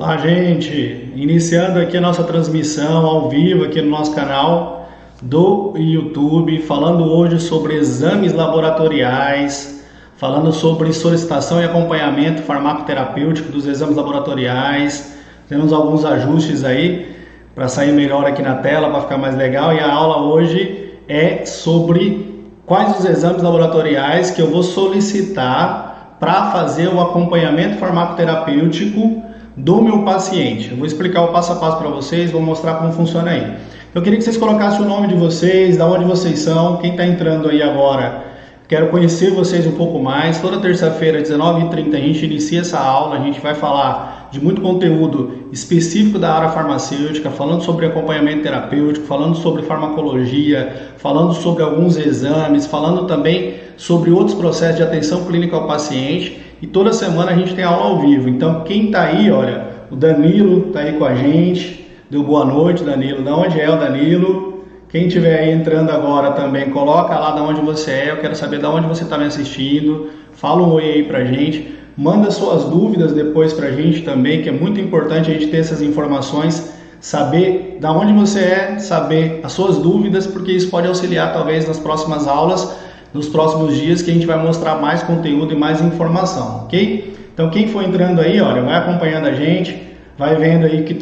Olá, gente! Iniciando aqui a nossa transmissão ao vivo aqui no nosso canal do YouTube, falando hoje sobre exames laboratoriais, falando sobre solicitação e acompanhamento farmacoterapêutico dos exames laboratoriais. Temos alguns ajustes aí para sair melhor aqui na tela, para ficar mais legal, e a aula hoje é sobre quais os exames laboratoriais que eu vou solicitar para fazer o acompanhamento farmacoterapêutico do meu paciente. Eu vou explicar o passo a passo para vocês, vou mostrar como funciona aí. Eu queria que vocês colocassem o nome de vocês, da onde vocês são, quem está entrando aí agora. Quero conhecer vocês um pouco mais. Toda terça-feira, às 19h30, a gente inicia essa aula, a gente vai falar de muito conteúdo específico da área farmacêutica, falando sobre acompanhamento terapêutico, falando sobre farmacologia, falando sobre alguns exames, falando também sobre outros processos de atenção clínica ao paciente. E toda semana a gente tem aula ao vivo. Então quem está aí, olha, o Danilo está aí com a gente. Deu boa noite, Danilo. Da onde é o Danilo? Quem estiver aí entrando agora também, coloca lá de onde você é. Eu quero saber de onde você está me assistindo. Fala um oi aí pra gente. Manda suas dúvidas depois pra gente também, que é muito importante a gente ter essas informações, saber de onde você é, saber as suas dúvidas, porque isso pode auxiliar talvez nas próximas aulas, nos próximos dias, que a gente vai mostrar mais conteúdo e mais informação, ok? Então quem for entrando aí, olha, vai acompanhando a gente, vai vendo aí que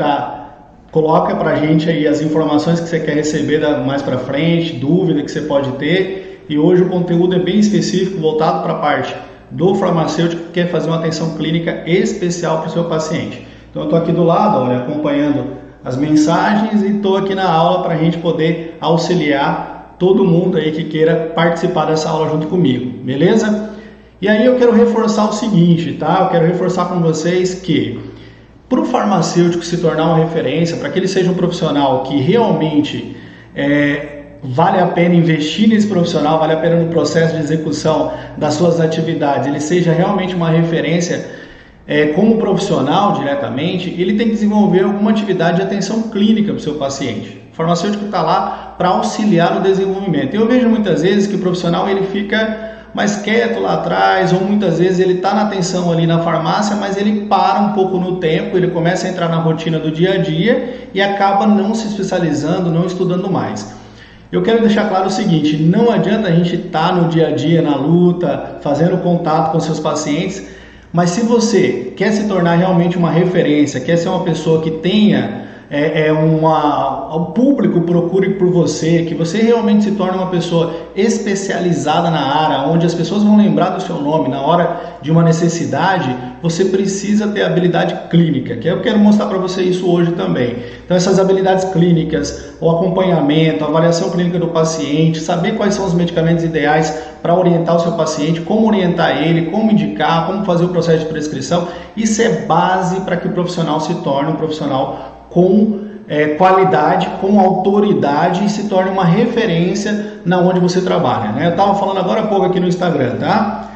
coloca pra gente aí as informações que você quer receber mais pra frente, dúvida que você pode ter. E hoje o conteúdo é bem específico, voltado para a parte do farmacêutico que quer fazer uma atenção clínica especial para o seu paciente. Então eu estou aqui do lado, olha, acompanhando as mensagens e estou aqui na aula para a gente poder auxiliar todo mundo aí que queira participar dessa aula junto comigo, beleza? E aí eu quero reforçar o seguinte, tá? Eu quero reforçar com vocês que para o farmacêutico se tornar uma referência, para que ele seja um profissional que realmente vale a pena investir nesse profissional, vale a pena no processo de execução das suas atividades, ele seja realmente uma referência como profissional diretamente, ele tem que desenvolver alguma atividade de atenção clínica para o seu paciente. O farmacêutico está lá para auxiliar no desenvolvimento. Eu vejo muitas vezes que o profissional ele fica mais quieto lá atrás, ou muitas vezes ele está na atenção ali na farmácia, mas ele para um pouco no tempo, ele começa a entrar na rotina do dia a dia e acaba não se especializando, não estudando mais. Eu quero deixar claro o seguinte, não adianta a gente estar no dia a dia, na luta, fazendo contato com seus pacientes, mas se você quer se tornar realmente uma referência, quer ser uma pessoa que tenha o público procure por você, que você realmente se torne uma pessoa especializada na área, onde as pessoas vão lembrar do seu nome na hora de uma necessidade, você precisa ter habilidade clínica, que eu quero mostrar para você isso hoje também. Então essas habilidades clínicas, o acompanhamento, a avaliação clínica do paciente, saber quais são os medicamentos ideais para orientar o seu paciente, como orientar ele, como indicar, como fazer o processo de prescrição, isso é base para que o profissional se torne um profissional com qualidade, com autoridade e se torne uma referência na onde você trabalha, né? Eu estava falando agora há pouco aqui no Instagram, tá?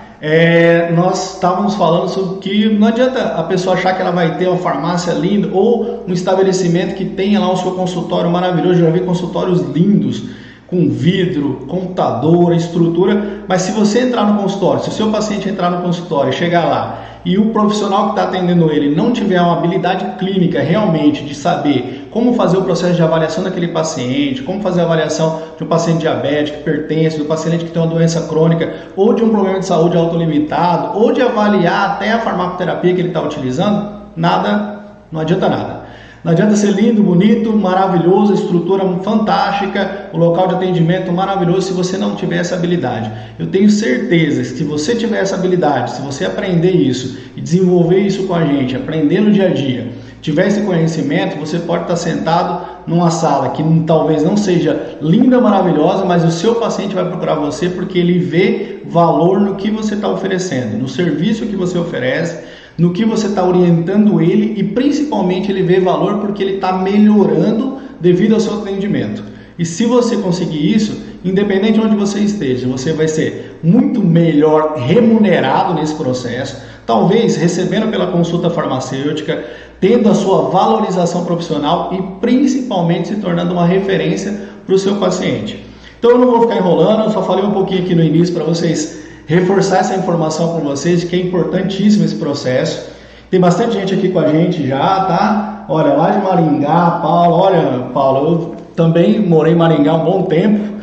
Nós estávamos falando sobre que não adianta a pessoa achar que ela vai ter uma farmácia linda ou um estabelecimento que tenha lá o seu consultório maravilhoso. Eu já vi consultórios lindos, com vidro, computador, estrutura, mas se você entrar no consultório, se o seu paciente entrar no consultório e chegar lá e o profissional que está atendendo ele não tiver uma habilidade clínica realmente de saber como fazer o processo de avaliação daquele paciente, como fazer a avaliação de um paciente diabético, hipertenso, do paciente que tem uma doença crônica ou de um problema de saúde autolimitado, ou de avaliar até a farmacoterapia que ele está utilizando, não adianta nada. Não adianta ser lindo, bonito, maravilhoso, a estrutura fantástica, o local de atendimento maravilhoso se você não tiver essa habilidade. Eu tenho certeza que se você tiver essa habilidade, se você aprender isso e desenvolver isso com a gente, aprender no dia a dia, tiver esse conhecimento, você pode estar sentado numa sala que talvez não seja linda, maravilhosa, mas o seu paciente vai procurar você porque ele vê valor no que você está oferecendo, no serviço que você oferece, no que você está orientando ele e principalmente ele vê valor porque ele está melhorando devido ao seu atendimento. E se você conseguir isso, independente de onde você esteja, você vai ser muito melhor remunerado nesse processo, talvez recebendo pela consulta farmacêutica, tendo a sua valorização profissional e principalmente se tornando uma referência para o seu paciente. Então eu não vou ficar enrolando, eu só falei um pouquinho aqui no início para vocês reforçar essa informação com vocês de que é importantíssimo esse processo. Tem bastante gente aqui com a gente já, tá? Olha, lá de Maringá, Paulo. Olha, Paulo, eu também morei em Maringá um bom tempo.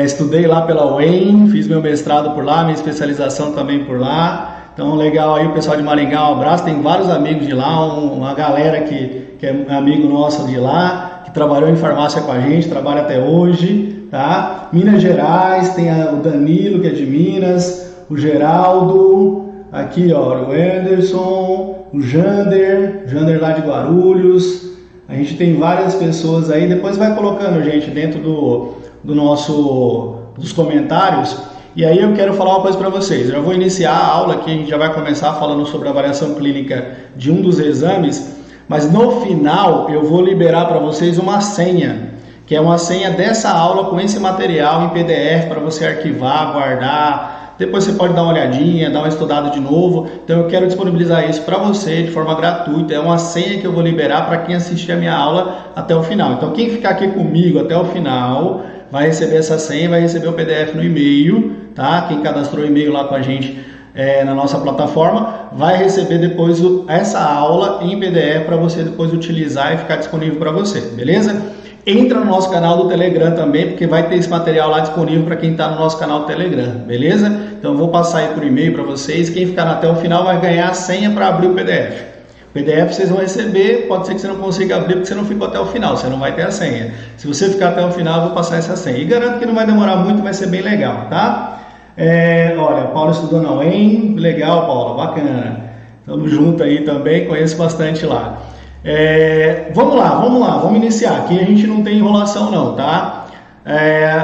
Estudei lá pela UEM, fiz meu mestrado por lá, minha especialização também por lá. Então, legal aí o pessoal de Maringá, um abraço. Tem vários amigos de lá, uma galera que é amigo nosso de lá, que trabalhou em farmácia com a gente, trabalha até hoje, tá? Minas Gerais, tem o Danilo, que é de Minas, o Geraldo, aqui ó, o Anderson, o Jander lá de Guarulhos. A gente tem várias pessoas aí, depois vai colocando, gente, dentro dos comentários. E aí eu quero falar uma coisa para vocês. Eu vou iniciar a aula aqui, a gente já vai começar falando sobre a avaliação clínica de um dos exames, mas no final eu vou liberar para vocês uma senha, que é uma senha dessa aula com esse material em PDF para você arquivar, guardar. Depois você pode dar uma olhadinha, dar uma estudada de novo. Então eu quero disponibilizar isso para você de forma gratuita. É uma senha que eu vou liberar para quem assistir a minha aula até o final. Então quem ficar aqui comigo até o final vai receber essa senha, vai receber o PDF no e-mail, tá? Quem cadastrou o e-mail lá com a gente na nossa plataforma vai receber depois essa aula em PDF para você depois utilizar e ficar disponível para você, beleza? Entra no nosso canal do Telegram também, porque vai ter esse material lá disponível para quem está no nosso canal do Telegram, beleza? Então eu vou passar aí por e-mail para vocês. Quem ficar até o final vai ganhar a senha para abrir o PDF. O PDF vocês vão receber, pode ser que você não consiga abrir porque você não ficou até o final, você não vai ter a senha. Se você ficar até o final, eu vou passar essa senha. E garanto que não vai demorar muito, vai ser bem legal, tá? Olha, Paulo estudou na UEM, legal, Paulo, bacana. Estamos juntos aí também, conheço bastante lá. Vamos lá, vamos iniciar. Aqui a gente não tem enrolação não, tá?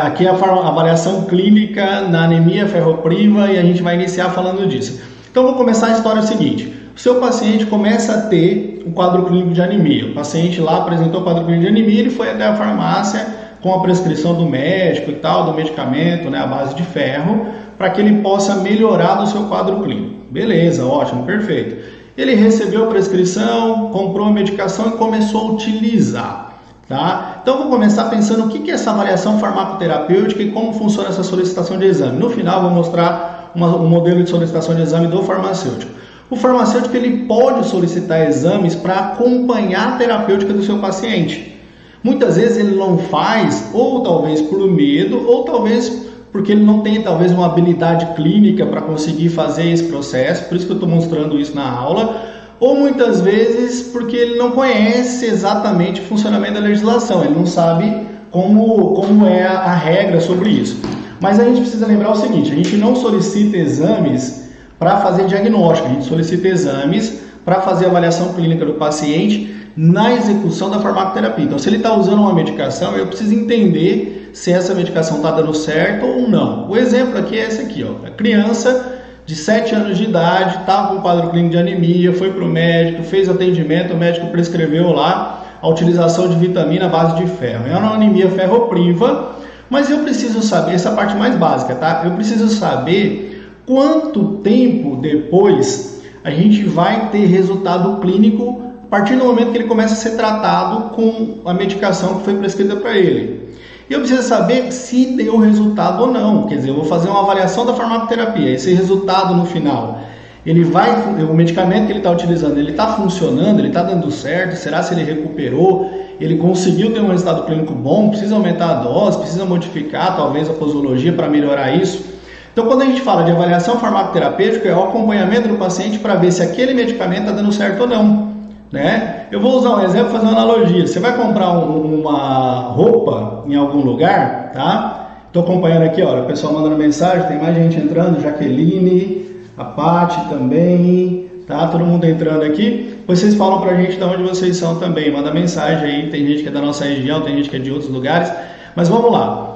Aqui é a avaliação clínica na anemia ferropriva e a gente vai iniciar falando disso. Então vou começar a história seguinte. O seu paciente começa a ter um quadro clínico de anemia. O paciente lá apresentou o quadro clínico de anemia, ele foi até a farmácia com a prescrição do médico e tal, do medicamento, né, à base de ferro, para que ele possa melhorar do seu quadro clínico. Beleza, ótimo, perfeito. Ele recebeu a prescrição, comprou a medicação e começou a utilizar. Tá? Então vou começar pensando o que é essa avaliação farmacoterapêutica e como funciona essa solicitação de exame. No final vou mostrar um modelo de solicitação de exame do farmacêutico. O farmacêutico ele pode solicitar exames para acompanhar a terapêutica do seu paciente. Muitas vezes ele não faz, ou talvez por medo, ou talvez porque ele não tem talvez uma habilidade clínica para conseguir fazer esse processo, por isso que eu estou mostrando isso na aula, ou muitas vezes porque ele não conhece exatamente o funcionamento da legislação, ele não sabe como é a regra sobre isso. Mas a gente precisa lembrar o seguinte, a gente não solicita exames para fazer diagnóstico, a gente solicita exames para fazer avaliação clínica do paciente na execução da farmacoterapia. Então, se ele está usando uma medicação, eu preciso entender se essa medicação está dando certo ou não. O exemplo aqui é esse aqui, ó. A criança de 7 anos de idade, estava com quadro clínico de anemia, foi para o médico, fez atendimento, o médico prescreveu lá a utilização de vitamina à base de ferro. É uma anemia ferropriva, mas eu preciso saber, essa parte mais básica, tá? Eu preciso saber quanto tempo depois a gente vai ter resultado clínico a partir do momento que ele começa a ser tratado com a medicação que foi prescrita para ele. E eu preciso saber se deu resultado ou não, quer dizer, eu vou fazer uma avaliação da farmacoterapia, esse resultado no final, o medicamento que ele está utilizando, ele está funcionando, ele está dando certo, será se ele recuperou, ele conseguiu ter um resultado clínico bom, precisa aumentar a dose, precisa modificar talvez a posologia para melhorar isso. Então, quando a gente fala de avaliação farmacoterapêutica, é o acompanhamento do paciente para ver se aquele medicamento está dando certo ou não, né? Eu vou usar um exemplo, fazer uma analogia. Você vai comprar uma roupa em algum lugar, tá? Estou acompanhando aqui, olha, o pessoal mandando mensagem, tem mais gente entrando, Jaqueline, a Paty também, tá? Todo mundo entrando aqui. Depois vocês falam pra gente de onde vocês são também, manda mensagem aí, tem gente que é da nossa região, tem gente que é de outros lugares, mas vamos lá.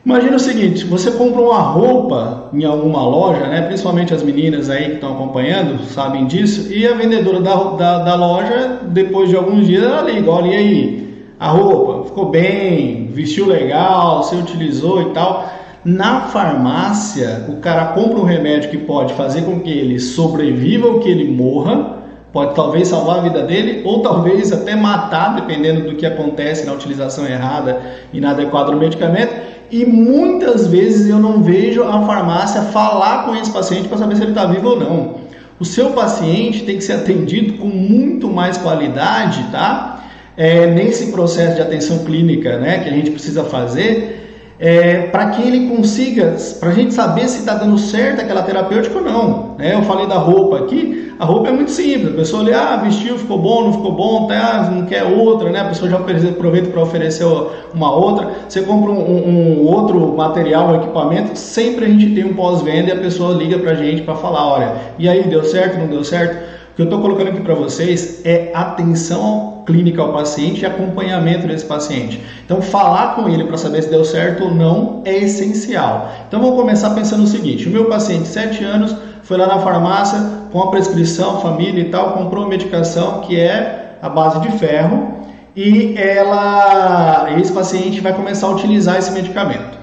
Imagina o seguinte, você compra uma roupa em alguma loja, né? Principalmente as meninas aí que estão acompanhando, sabem disso, e a vendedora da loja, depois de alguns dias, ela liga, olha, e aí, a roupa ficou bem, vestiu legal, você utilizou e tal. Na farmácia, o cara compra um remédio que pode fazer com que ele sobreviva ou que ele morra, pode talvez salvar a vida dele ou talvez até matar, dependendo do que acontece na utilização errada e inadequada do medicamento. E muitas vezes eu não vejo a farmácia falar com esse paciente para saber se ele está vivo ou não. O seu paciente tem que ser atendido com muito mais qualidade, tá? Nesse processo de atenção clínica, né, que a gente precisa fazer, para que ele consiga, para a gente saber se está dando certo aquela terapêutica ou não, né? Eu falei da roupa aqui, a roupa é muito simples, a pessoa olha, vestiu, ficou bom, não ficou bom, tá, não quer outra, né? A pessoa já aproveita para oferecer uma outra, você compra um outro material, um equipamento, sempre a gente tem um pós-venda e a pessoa liga para a gente para falar, olha, e aí, deu certo, não deu certo? O que eu estou colocando aqui para vocês é atenção clínica ao paciente e acompanhamento desse paciente. Então, falar com ele para saber se deu certo ou não é essencial. Então, vamos começar pensando o seguinte: o meu paciente de 7 anos foi lá na farmácia com a prescrição, família e tal, comprou uma medicação que é a base de ferro e esse paciente vai começar a utilizar esse medicamento.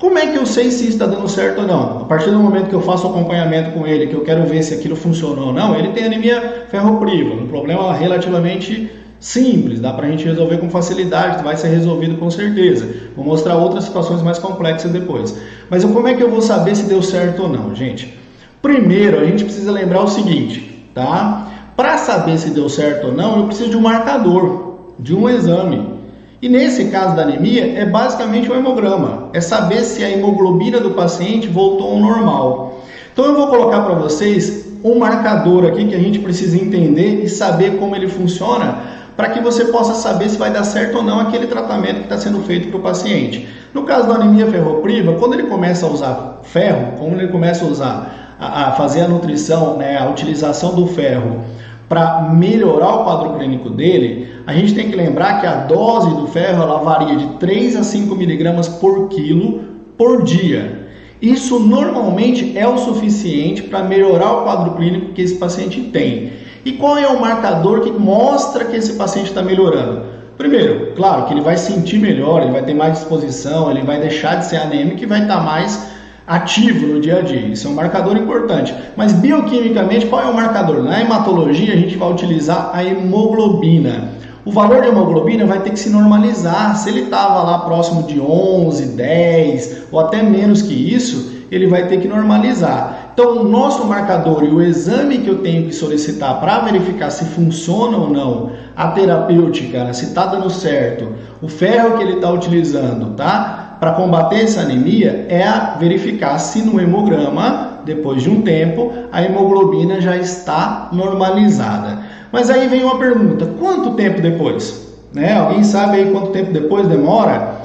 Como é que eu sei se está dando certo ou não? A partir do momento que eu faço acompanhamento com ele, que eu quero ver se aquilo funcionou ou não, ele tem anemia ferropriva, um problema relativamente simples, dá pra gente resolver com facilidade, vai ser resolvido com certeza. Vou mostrar outras situações mais complexas depois. Mas como é que eu vou saber se deu certo ou não, gente? Primeiro, a gente precisa lembrar o seguinte, tá? Para saber se deu certo ou não, eu preciso de um marcador, de um exame. E nesse caso da anemia, é basicamente um hemograma. É saber se a hemoglobina do paciente voltou ao normal. Então eu vou colocar para vocês um marcador aqui que a gente precisa entender e saber como ele funciona, para que você possa saber se vai dar certo ou não aquele tratamento que está sendo feito para o paciente. No caso da anemia ferropriva, quando ele começa a usar ferro, quando ele começa a usar, a fazer a nutrição, né, a utilização do ferro para melhorar o quadro clínico dele, a gente tem que lembrar que a dose do ferro ela varia de 3 a 5 miligramas por quilo por dia. Isso normalmente é o suficiente para melhorar o quadro clínico que esse paciente tem. E qual é o marcador que mostra que esse paciente está melhorando? Primeiro, claro que ele vai sentir melhor, ele vai ter mais disposição, ele vai deixar de ser anêmico e vai estar mais ativo no dia a dia. Isso é um marcador importante. Mas bioquimicamente, qual é o marcador? Na hematologia, a gente vai utilizar a hemoglobina. O valor de hemoglobina vai ter que se normalizar. Se ele estava lá próximo de 11, 10 ou até menos que isso, ele vai ter que normalizar. Então, o nosso marcador e o exame que eu tenho que solicitar para verificar se funciona ou não a terapêutica, se está dando certo, o ferro que ele está utilizando, tá? Para combater essa anemia, é verificar se no hemograma, depois de um tempo, a hemoglobina já está normalizada. Mas aí vem uma pergunta: quanto tempo depois? Né? Alguém sabe aí quanto tempo depois demora?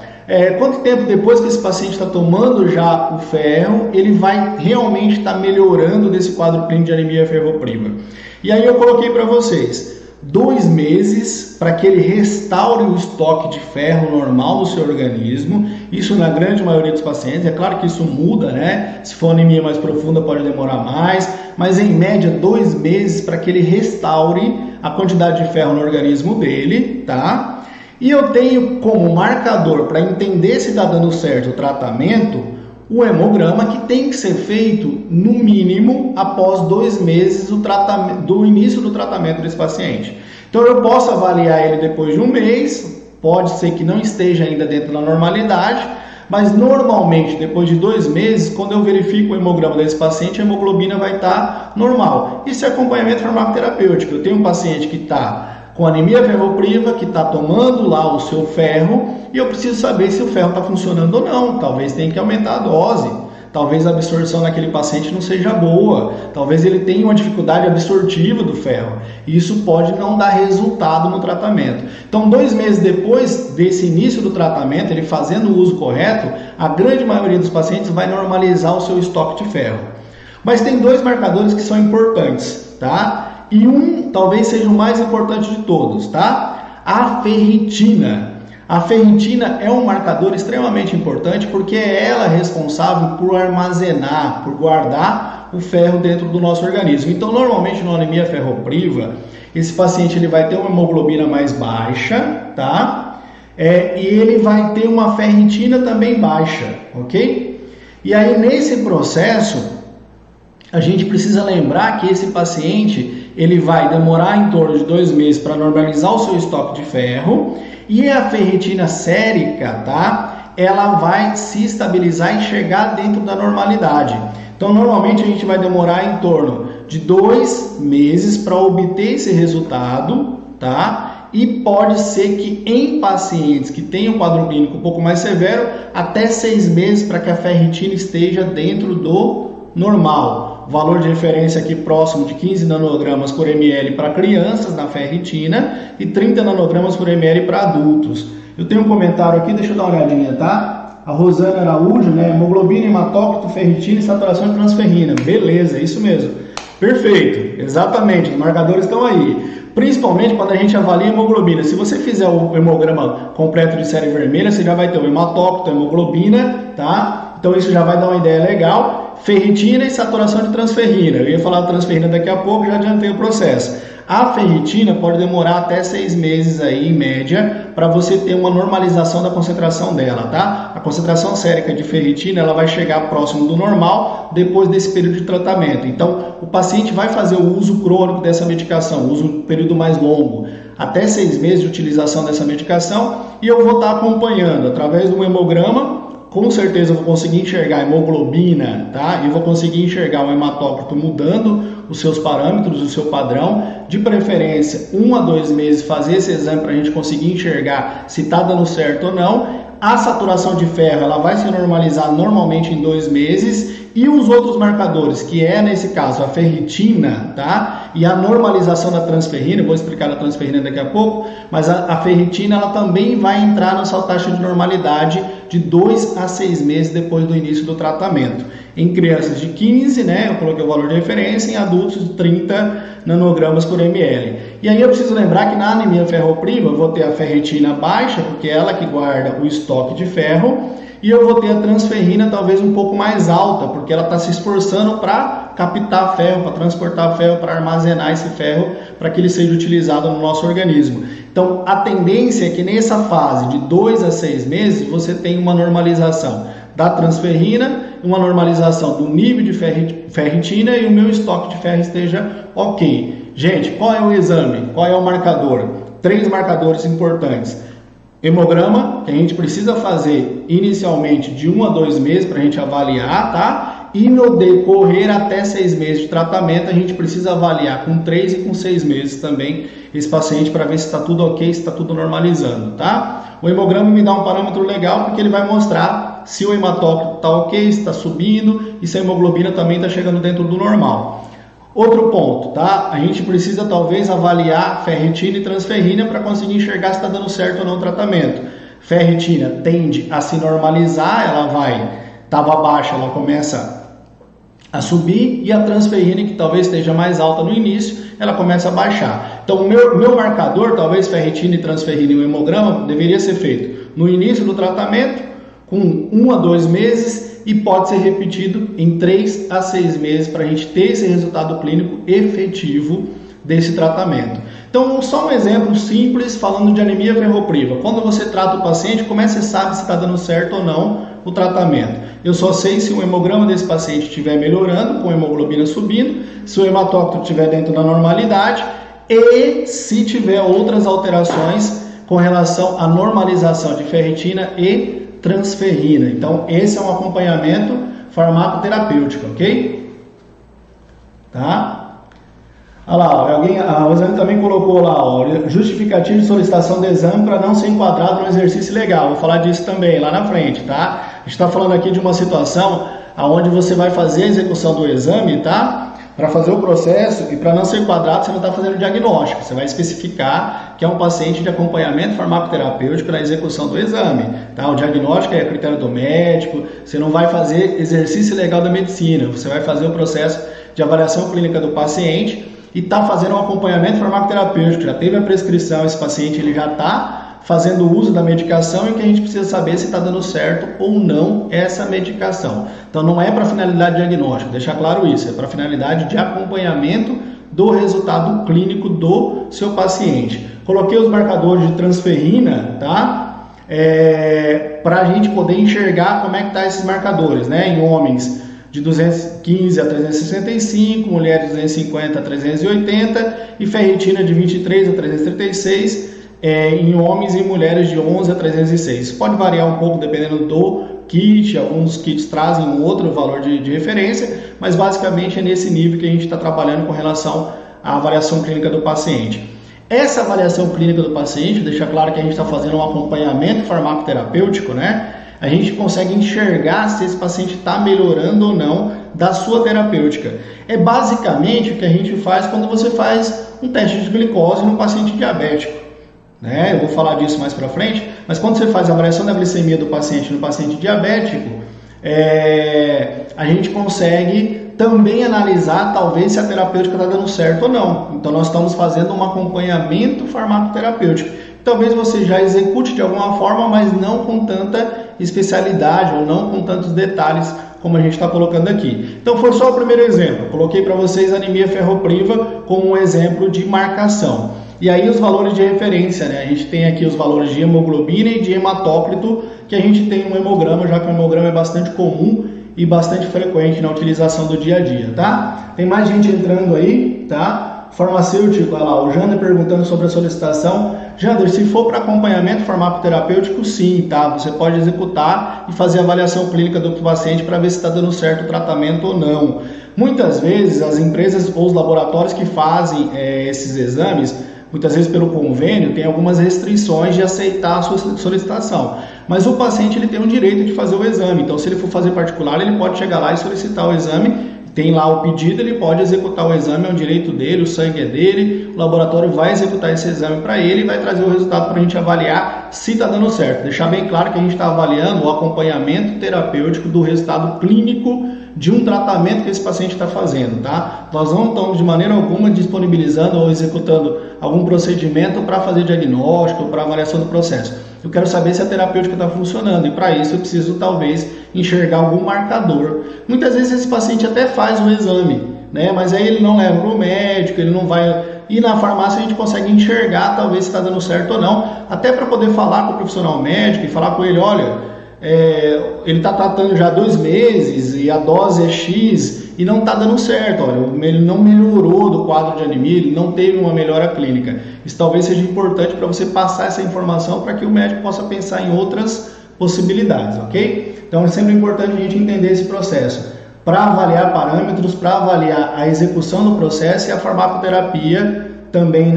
Quanto tempo depois que esse paciente está tomando já o ferro, ele vai realmente estar melhorando desse quadro clínico de anemia ferropriva? E aí eu coloquei para vocês 2 meses para que ele restaure o estoque de ferro normal no seu organismo. Isso na grande maioria dos pacientes. É claro que isso muda, né? Se for anemia mais profunda pode demorar mais, mas em média 2 meses para que ele restaure a quantidade de ferro no organismo dele, tá? E eu tenho como marcador para entender se está dando certo o tratamento, o hemograma, que tem que ser feito no mínimo após 2 meses do início do tratamento desse paciente. Então eu posso avaliar ele depois de 1 mês, pode ser que não esteja ainda dentro da normalidade, mas normalmente depois de 2 meses, quando eu verifico o hemograma desse paciente, a hemoglobina vai estar normal. Isso é acompanhamento farmacoterapêutico. Eu tenho um paciente que está com anemia ferropriva, que está tomando lá o seu ferro, e eu preciso saber se o ferro está funcionando ou não. Talvez tenha que aumentar a dose, talvez a absorção naquele paciente não seja boa, talvez ele tenha uma dificuldade absortiva do ferro, e isso pode não dar resultado no tratamento. Então, 2 meses depois desse início do tratamento, ele fazendo o uso correto, a grande maioria dos pacientes vai normalizar o seu estoque de ferro. Mas tem 2 marcadores que são importantes, tá? E um talvez seja o mais importante de todos, tá? A ferritina. A ferritina é um marcador extremamente importante porque é ela responsável por armazenar, por guardar o ferro dentro do nosso organismo. Então, normalmente, na anemia ferropriva, esse paciente ele vai ter uma hemoglobina mais baixa, tá? E ele vai ter uma ferritina também baixa, ok? E aí, nesse processo, a gente precisa lembrar que esse paciente ele vai demorar em torno de 2 meses para normalizar o seu estoque de ferro, e a ferritina sérica, tá? Ela vai se estabilizar e chegar dentro da normalidade. Então, normalmente a gente vai demorar em torno de 2 meses para obter esse resultado, tá? E pode ser que em pacientes que tenham um quadro clínico um pouco mais severo, até 6 meses para que a ferritina esteja dentro do normal. Valor de referência aqui próximo de 15 nanogramas por ml para crianças na ferritina e 30 nanogramas por ml para adultos. Eu tenho um comentário aqui, deixa eu dar uma olhadinha, tá? A Rosana Araújo, né? Hemoglobina, hematócrito, ferritina e saturação de transferrina. Beleza, isso mesmo. Perfeito, exatamente, os marcadores estão aí. Principalmente quando a gente avalia a hemoglobina. Se você fizer o hemograma completo de série vermelha, você já vai ter o hematócrito, a hemoglobina, tá? Então isso já vai dar uma ideia legal. Ferritina e saturação de transferrina. Eu ia falar de transferrina daqui a pouco, já adiantei o processo. A ferritina pode demorar até 6 meses aí, em média, para você ter uma normalização da concentração dela, tá? A concentração sérica de ferritina, ela vai chegar próximo do normal depois desse período de tratamento. Então, o paciente vai fazer o uso crônico dessa medicação, o uso um período mais longo, até 6 meses de utilização dessa medicação, e eu vou estar acompanhando através do hemograma. Com certeza eu vou conseguir enxergar a hemoglobina, tá? E vou conseguir enxergar o hematócrito mudando os seus parâmetros, o seu padrão. De preferência, 1 a 2 meses fazer esse exame para a gente conseguir enxergar se está dando certo ou não. A saturação de ferro, ela vai se normalizar normalmente em 2 meses. E os outros marcadores, que é nesse caso a ferritina, tá? E a normalização da transferrina, vou explicar a transferrina daqui a pouco, mas a ferritina ela também vai entrar na sua taxa de normalidade de 2 a 6 meses depois do início do tratamento. Em crianças de 15, né, eu coloquei o valor de referência, em adultos de 30 nanogramas por ml. E aí eu preciso lembrar que na anemia ferroprima eu vou ter a ferritina baixa, porque é ela que guarda o estoque de ferro, e eu vou ter a transferrina talvez um pouco mais alta, porque ela está se esforçando para captar ferro, para transportar ferro, para armazenar esse ferro, para que ele seja utilizado no nosso organismo. Então, a tendência é que nessa fase de 2 a 6 meses, você tenha uma normalização da transferrina, uma normalização do nível de ferritina e o meu estoque de ferro esteja ok. Gente, qual é o exame? Qual é o marcador? 3 marcadores importantes. Hemograma, que a gente precisa fazer inicialmente de 1 a 2 meses para a gente avaliar, tá? E no decorrer até 6 meses de tratamento, a gente precisa avaliar com 3 e com 6 meses também esse paciente para ver se está tudo ok, se está tudo normalizando, tá? O hemograma me dá um parâmetro legal porque ele vai mostrar se o hematócrito está ok, se está subindo e se a hemoglobina também está chegando dentro do normal. Outro ponto, tá? A gente precisa talvez avaliar ferritina e transferrina para conseguir enxergar se está dando certo ou não o tratamento. Ferritina tende a se normalizar, ela estava baixa, ela começa a subir, e a transferrina, que talvez esteja mais alta no início, ela começa a baixar. Então o meu marcador, talvez ferritina e transferrina e o hemograma, deveria ser feito no início do tratamento, com 1 a 2 meses, e pode ser repetido em 3 a 6 meses para a gente ter esse resultado clínico efetivo desse tratamento. Então, só um exemplo simples falando de anemia ferropriva. Quando você trata o paciente, como é que você sabe se está dando certo ou não o tratamento? Eu só sei se o hemograma desse paciente estiver melhorando, com a hemoglobina subindo, se o hematócrito estiver dentro da normalidade e se tiver outras alterações com relação à normalização de ferritina e transferrina. Então, esse é um acompanhamento farmacoterapêutico, ok? Tá? Olha lá, a Rosane também colocou lá, ó, justificativo de solicitação de exame para não ser enquadrado no exercício legal. Vou falar disso também lá na frente, tá? A gente está falando aqui de uma situação onde você vai fazer a execução do exame, tá? Para fazer o processo, e para não ser enquadrado, você não está fazendo diagnóstico. Você vai especificar que é um paciente de acompanhamento farmacoterapêutico na execução do exame. Tá? O diagnóstico é critério do médico, você não vai fazer exercício legal da medicina, você vai fazer o processo de avaliação clínica do paciente e está fazendo um acompanhamento farmacoterapêutico. Já teve a prescrição, esse paciente ele já está fazendo uso da medicação, e que a gente precisa saber se está dando certo ou não essa medicação. Então não é para finalidade diagnóstica, deixar claro isso, é para finalidade de acompanhamento do resultado clínico do seu paciente. Coloquei os marcadores de transferrina, tá? Para a gente poder enxergar como é que tá esses marcadores, né? Em homens de 215 a 365, mulheres de 250 a 380 e ferritina de 23 a 336, em homens e mulheres de 11 a 306. Pode variar um pouco dependendo do kit, alguns kits trazem um outro valor de referência, mas basicamente é nesse nível que a gente está trabalhando com relação à avaliação clínica do paciente. Essa avaliação clínica do paciente, deixa claro que a gente está fazendo um acompanhamento farmacoterapêutico, né? A gente consegue enxergar se esse paciente está melhorando ou não da sua terapêutica. É basicamente o que a gente faz quando você faz um teste de glicose no paciente diabético, né? Eu vou falar disso mais para frente, mas quando você faz a avaliação da glicemia do paciente no paciente diabético, a gente consegue também analisar talvez se a terapêutica está dando certo ou não. Então nós estamos fazendo um acompanhamento farmacoterapêutico. Talvez você já execute de alguma forma, mas não com tanta especialidade ou não com tantos detalhes como a gente está colocando aqui. Então foi só o primeiro exemplo. Coloquei para vocês a anemia ferropriva como um exemplo de marcação. E aí os valores de referência, né? A gente tem aqui os valores de hemoglobina e de hematócrito, que a gente tem um hemograma, já que o hemograma é bastante comum e bastante frequente na utilização do dia a dia, tá? Tem mais gente entrando aí, tá? Farmacêutico, olha lá, o Jander perguntando sobre a solicitação. Jander, se for para acompanhamento farmacoterapêutico, sim, tá? Você pode executar e fazer a avaliação clínica do paciente para ver se está dando certo o tratamento ou não. Muitas vezes as empresas ou os laboratórios que fazem esses exames, muitas vezes pelo convênio, tem algumas restrições de aceitar a sua solicitação. Mas o paciente ele tem o direito de fazer o exame. Então, se ele for fazer particular, ele pode chegar lá e solicitar o exame. Tem lá o pedido, ele pode executar o exame, é um direito dele, o sangue é dele. O laboratório vai executar esse exame para ele e vai trazer o resultado para a gente avaliar se está dando certo. Deixar bem claro que a gente está avaliando o acompanhamento terapêutico do resultado clínico de um tratamento que esse paciente está fazendo, tá? Nós não estamos de maneira alguma disponibilizando ou executando algum procedimento para fazer diagnóstico ou para avaliação do processo. Eu quero saber se a terapêutica está funcionando e para isso eu preciso talvez enxergar algum marcador. Muitas vezes esse paciente até faz o exame, né? Mas aí ele não leva para o médico, ele não vai... E na farmácia a gente consegue enxergar talvez se está dando certo ou não, até para poder falar com o profissional médico e falar com ele, olha... ele está tratando já 2 meses e a dose é X e não está dando certo, olha, ele não melhorou do quadro de anemia, ele não teve uma melhora clínica. Isso talvez seja importante para você passar essa informação para que o médico possa pensar em outras possibilidades, ok? Então é sempre importante a gente entender esse processo para avaliar parâmetros, para avaliar a execução do processo e a farmacoterapia também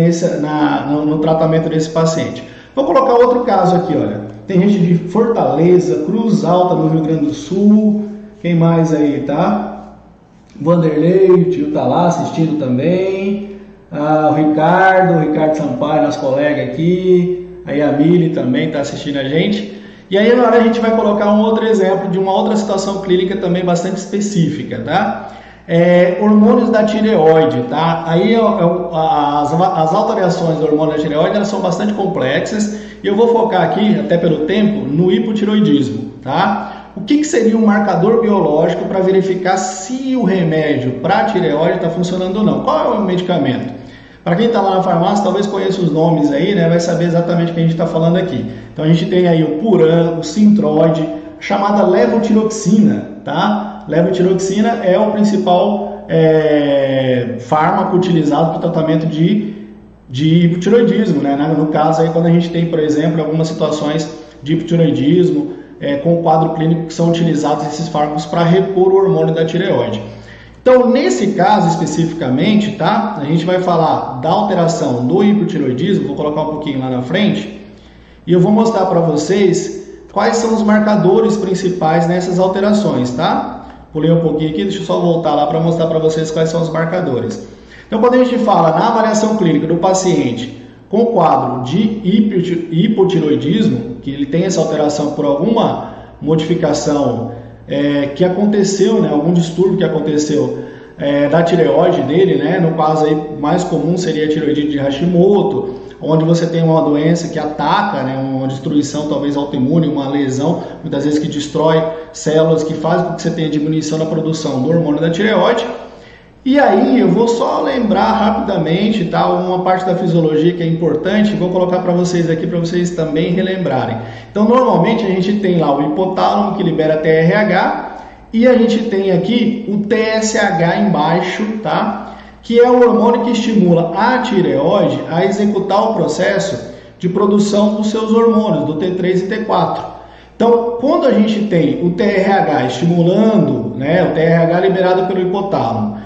no tratamento desse paciente. Vou colocar outro caso aqui, olha. Tem gente de Fortaleza, Cruz Alta, no Rio Grande do Sul. Quem mais aí, tá? Vanderlei, o tio tá lá assistindo também. O Ricardo Sampaio, nosso colega aqui. Aí a Mili também tá assistindo a gente. E aí agora a gente vai colocar um outro exemplo de uma outra situação clínica também bastante específica, tá? Hormônios da tireoide, tá? Aí as alterações do hormônio da tireoide, elas são bastante complexas e eu vou focar aqui, até pelo tempo, no hipotireoidismo, tá? O que seria um marcador biológico para verificar se o remédio para tireoide está funcionando ou não? Qual é o medicamento? Para quem está lá na farmácia, talvez conheça os nomes aí, né? Vai saber exatamente o que a gente está falando aqui. Então a gente tem aí o Puran, o Synthroid, chamada levotiroxina, tá? Levotiroxina é o principal fármaco utilizado para o tratamento de hipotireoidismo, né? No caso, aí, quando a gente tem, por exemplo, algumas situações de hipotireoidismo com o quadro clínico que são utilizados esses fármacos para repor o hormônio da tireoide. Então, nesse caso especificamente, tá? A gente vai falar da alteração do hipotireoidismo, vou colocar um pouquinho lá na frente, e eu vou mostrar para vocês quais são os marcadores principais nessas alterações, tá? Pulei um pouquinho aqui, deixa eu só voltar lá para mostrar para vocês quais são os marcadores. Então, quando a gente fala na avaliação clínica do paciente com quadro de hipotireoidismo, que ele tem essa alteração por alguma modificação que aconteceu, né, algum distúrbio que aconteceu da tireoide dele, né, no caso aí mais comum seria a tireoidite de Hashimoto, onde você tem uma doença que ataca, né, uma destruição talvez autoimune, uma lesão, muitas vezes que destrói células que fazem com que você tenha diminuição na produção do hormônio da tireoide. E aí eu vou só lembrar rapidamente, tá, uma parte da fisiologia que é importante, vou colocar para vocês aqui para vocês também relembrarem. Então normalmente a gente tem lá o hipotálamo que libera TRH e a gente tem aqui o TSH embaixo, tá, que é o hormônio que estimula a tireoide a executar o processo de produção dos seus hormônios, do T3 e T4. Então, quando a gente tem o TRH estimulando, né, o TRH liberado pelo hipotálamo,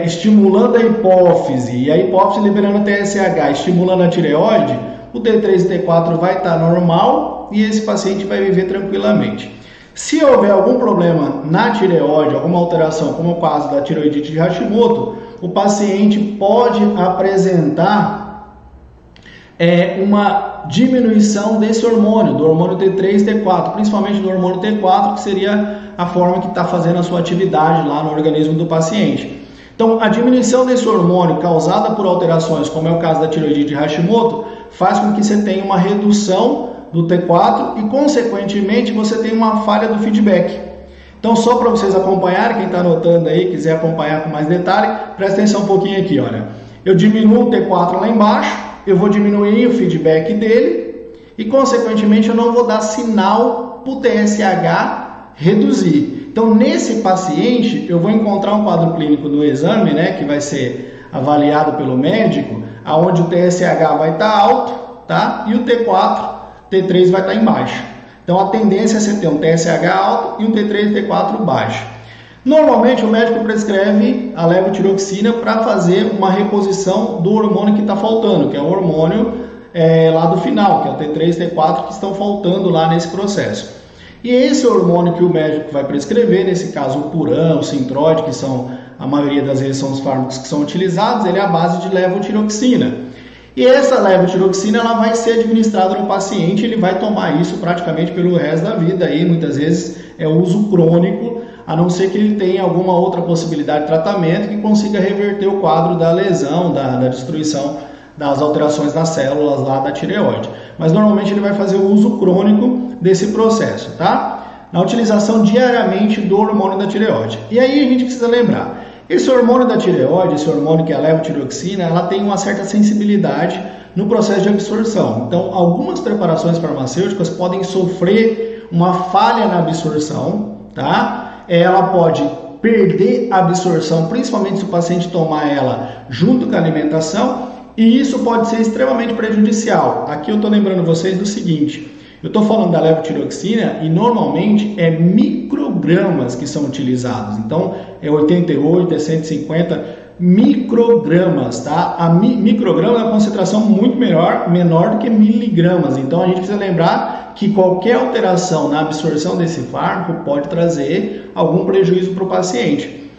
estimulando a hipófise, e a hipófise liberando o TSH, estimulando a tireoide, o T3 e T4 vai estar normal e esse paciente vai viver tranquilamente. Se houver algum problema na tireoide, alguma alteração, como o caso da tireoidite de Hashimoto, o paciente pode apresentar uma diminuição desse hormônio, do hormônio T3 e T4, principalmente do hormônio T4, que seria a forma que está fazendo a sua atividade lá no organismo do paciente. Então, a diminuição desse hormônio causada por alterações, como é o caso da tireoidite de Hashimoto, faz com que você tenha uma redução do T4 e, consequentemente, você tenha uma falha do feedback. Então, só para vocês acompanharem, quem está anotando aí, quiser acompanhar com mais detalhe, presta atenção um pouquinho aqui, olha. Eu diminuo o T4 lá embaixo, eu vou diminuir o feedback dele e, consequentemente, eu não vou dar sinal para o TSH reduzir. Então, nesse paciente, eu vou encontrar um quadro clínico no exame, né, que vai ser avaliado pelo médico, aonde o TSH vai estar alto, tá? E o T4, T3 vai estar embaixo. Então, a tendência é você ter um TSH alto e um T3 e T4 baixo. Normalmente, o médico prescreve a levotiroxina para fazer uma reposição do hormônio que está faltando, que é o hormônio lá do final, que é o T3 e T4 que estão faltando lá nesse processo. E esse hormônio que o médico vai prescrever, nesse caso o Puran, o Synthroid, que são a maioria das vezes são os fármacos que são utilizados, ele é a base de levotiroxina. E essa levotiroxina ela vai ser administrada no paciente, ele vai tomar isso praticamente pelo resto da vida, aí muitas vezes é uso crônico, a não ser que ele tenha alguma outra possibilidade de tratamento que consiga reverter o quadro da lesão, da destruição das alterações nas células lá da tireoide. Mas normalmente ele vai fazer o uso crônico desse processo, tá? Na utilização diariamente do hormônio da tireoide. E aí a gente precisa lembrar, esse hormônio da tireoide, esse hormônio que é a levotiroxina, ela tem uma certa sensibilidade no processo de absorção. Então, algumas preparações farmacêuticas podem sofrer uma falha na absorção, tá? Ela pode perder a absorção, principalmente se o paciente tomar ela junto com a alimentação, e isso pode ser extremamente prejudicial. Aqui eu estou lembrando vocês do seguinte, eu estou falando da levotiroxina e normalmente é microgramas que são utilizados. Então é 88, é 150 microgramas, tá? A micrograma é uma concentração muito menor do que miligramas. Então a gente precisa lembrar que qualquer alteração na absorção desse fármaco pode trazer algum prejuízo para o paciente.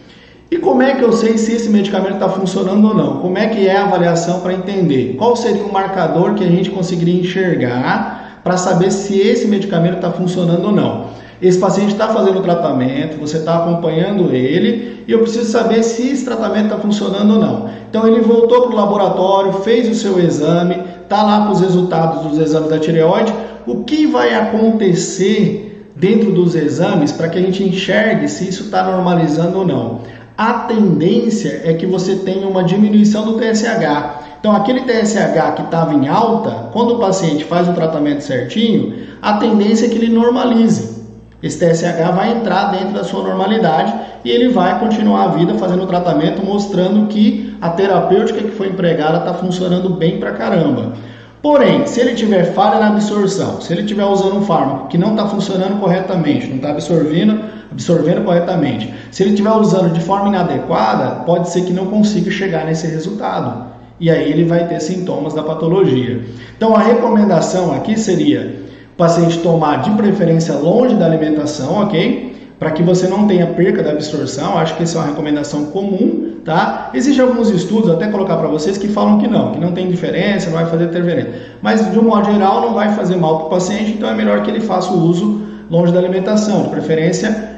E como é que eu sei se esse medicamento está funcionando ou não? Como é que é a avaliação para entender? Qual seria o marcador que a gente conseguiria enxergar para saber se esse medicamento está funcionando ou não? Esse paciente está fazendo o tratamento, você está acompanhando ele e eu preciso saber se esse tratamento está funcionando ou não. Então ele voltou para o laboratório, fez o seu exame, está lá com os resultados dos exames da tireoide. O que vai acontecer dentro dos exames para que a gente enxergue se isso está normalizando ou não? A tendência é que você tenha uma diminuição do TSH. Então, aquele TSH que estava em alta, quando o paciente faz o tratamento certinho, a tendência é que ele normalize. Esse TSH vai entrar dentro da sua normalidade e ele vai continuar a vida fazendo o tratamento, mostrando que a terapêutica que foi empregada está funcionando bem pra caramba. Porém, se ele tiver falha na absorção, se ele estiver usando um fármaco que não está funcionando corretamente, não está absorvendo corretamente, se ele estiver usando de forma inadequada, pode ser que não consiga chegar nesse resultado. E aí ele vai ter sintomas da patologia. Então a recomendação aqui seria o paciente tomar de preferência longe da alimentação, ok? Para que você não tenha perca da absorção, acho que essa é uma recomendação comum, tá? Existem alguns estudos, até colocar para vocês, que falam que não tem diferença, não vai fazer interferência. Mas de um modo geral não vai fazer mal para o paciente, então é melhor que ele faça o uso longe da alimentação, de preferência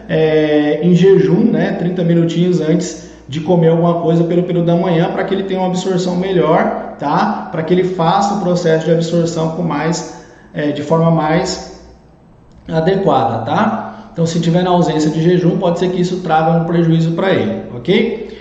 em jejum, né? 30 minutinhos antes de comer alguma coisa pelo período da manhã, para que ele tenha uma absorção melhor, tá? Para que ele faça o processo de absorção de forma mais adequada, tá? Então, se tiver na ausência de jejum, pode ser que isso traga um prejuízo para ele, ok?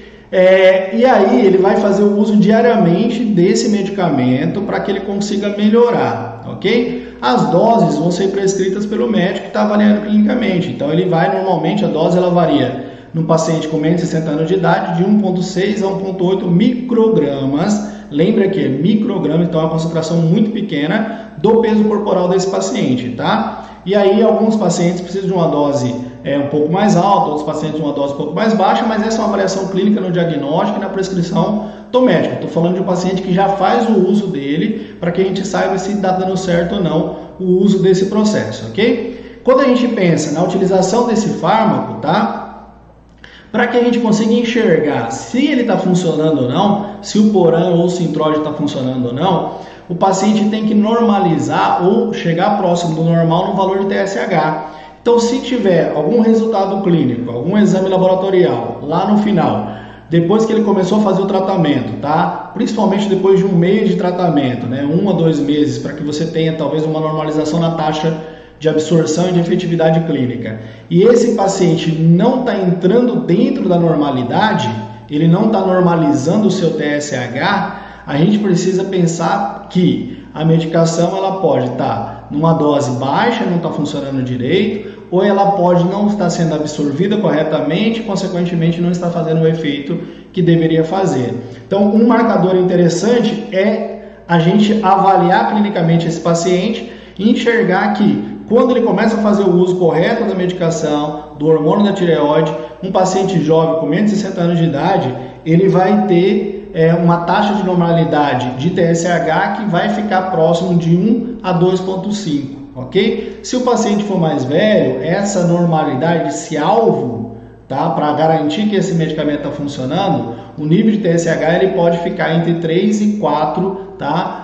E aí, ele vai fazer o uso diariamente desse medicamento para que ele consiga melhorar, ok? As doses vão ser prescritas pelo médico que está avaliando clinicamente. Então, ele vai, normalmente, a dose ela varia no paciente com menos de 60 anos de idade, de 1,6 a 1,8 microgramas. Lembra que é micrograma, então é uma concentração muito pequena do peso corporal desse paciente, tá? E aí alguns pacientes precisam de uma dose um pouco mais alta, outros pacientes de uma dose um pouco mais baixa, mas essa é uma avaliação clínica no diagnóstico e na prescrição do médico. Estou falando de um paciente que já faz o uso dele, para que a gente saiba se está dando certo ou não o uso desse processo, ok? Quando a gente pensa na utilização desse fármaco, tá? Para que a gente consiga enxergar se ele está funcionando ou não, se o Poran ou o Synthroid está funcionando ou não, o paciente tem que normalizar ou chegar próximo do normal no valor de TSH. Então, se tiver algum resultado clínico, algum exame laboratorial lá no final, depois que ele começou a fazer o tratamento, tá? Principalmente depois de um mês de tratamento, né? 1 a 2 meses, para que você tenha talvez uma normalização na taxa de absorção e de efetividade clínica. E esse paciente não está entrando dentro da normalidade, ele não está normalizando o seu TSH, a gente precisa pensar que a medicação ela pode estar numa dose baixa, não está funcionando direito, ou ela pode não estar sendo absorvida corretamente, consequentemente não está fazendo o efeito que deveria fazer. Então, um marcador interessante é a gente avaliar clinicamente esse paciente e enxergar que quando ele começa a fazer o uso correto da medicação, do hormônio da tireoide, um paciente jovem com menos de 60 anos de idade, ele vai ter uma taxa de normalidade de TSH que vai ficar próximo de 1 a 2,5, ok? Se o paciente for mais velho, essa normalidade, esse alvo, tá, para garantir que esse medicamento está funcionando, o nível de TSH ele pode ficar entre 3 e 4, tá?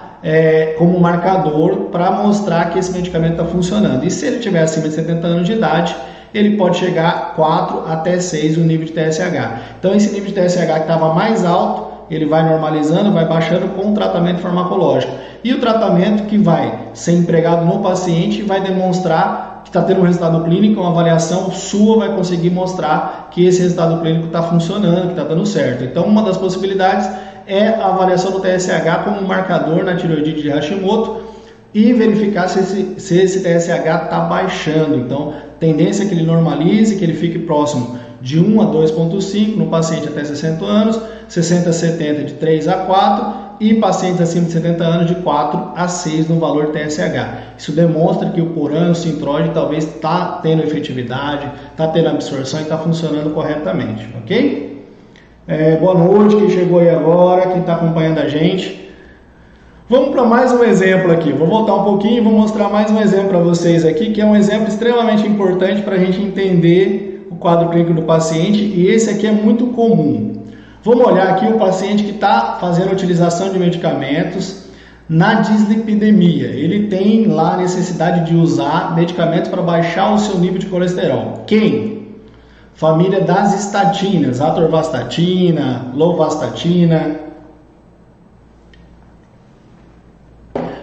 Como marcador para mostrar que esse medicamento está funcionando. E se ele tiver acima de 70 anos de idade, ele pode chegar a 4 até 6 o nível de TSH. Então esse nível de TSH que estava mais alto, ele vai normalizando, vai baixando com o tratamento farmacológico. E o tratamento que vai ser empregado no paciente vai demonstrar que está tendo um resultado clínico, uma avaliação sua vai conseguir mostrar que esse resultado clínico está funcionando, que está dando certo. Então uma das possibilidades é a avaliação do TSH como marcador na tireoidite de Hashimoto e verificar se esse TSH está baixando. Então, tendência é que ele normalize, que ele fique próximo de 1 a 2,5 no paciente até 60 anos, 60 a 70 de 3 a 4 e pacientes acima de 70 anos de 4 a 6 no valor TSH. Isso demonstra que o Poran, o Synthroid talvez está tendo efetividade, está tendo absorção e está funcionando corretamente, ok? Boa noite, quem chegou aí agora, quem está acompanhando a gente. Vamos para mais um exemplo aqui. Vou voltar um pouquinho e vou mostrar mais um exemplo para vocês aqui, que é um exemplo extremamente importante para a gente entender o quadro clínico do paciente, e esse aqui é muito comum. Vamos olhar aqui o paciente que está fazendo utilização de medicamentos na dislipidemia. Ele tem lá a necessidade de usar medicamentos para baixar o seu nível de colesterol. Quem? Família das estatinas, atorvastatina, lovastatina,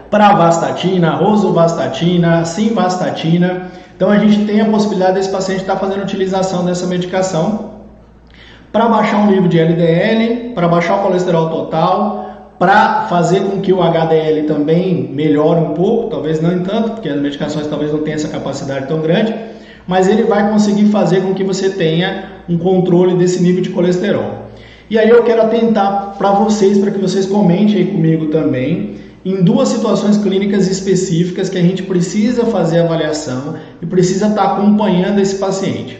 pravastatina, rosuvastatina, simvastatina. Então a gente tem a possibilidade desse paciente estar fazendo utilização dessa medicação para baixar o nível de LDL, para baixar o colesterol total, para fazer com que o HDL também melhore um pouco, talvez não em tanto, porque as medicações talvez não tenham essa capacidade tão grande, mas ele vai conseguir fazer com que você tenha um controle desse nível de colesterol. E aí eu quero atentar para vocês, para que vocês comentem aí comigo também, em duas situações clínicas específicas que a gente precisa fazer avaliação e precisa estar acompanhando esse paciente.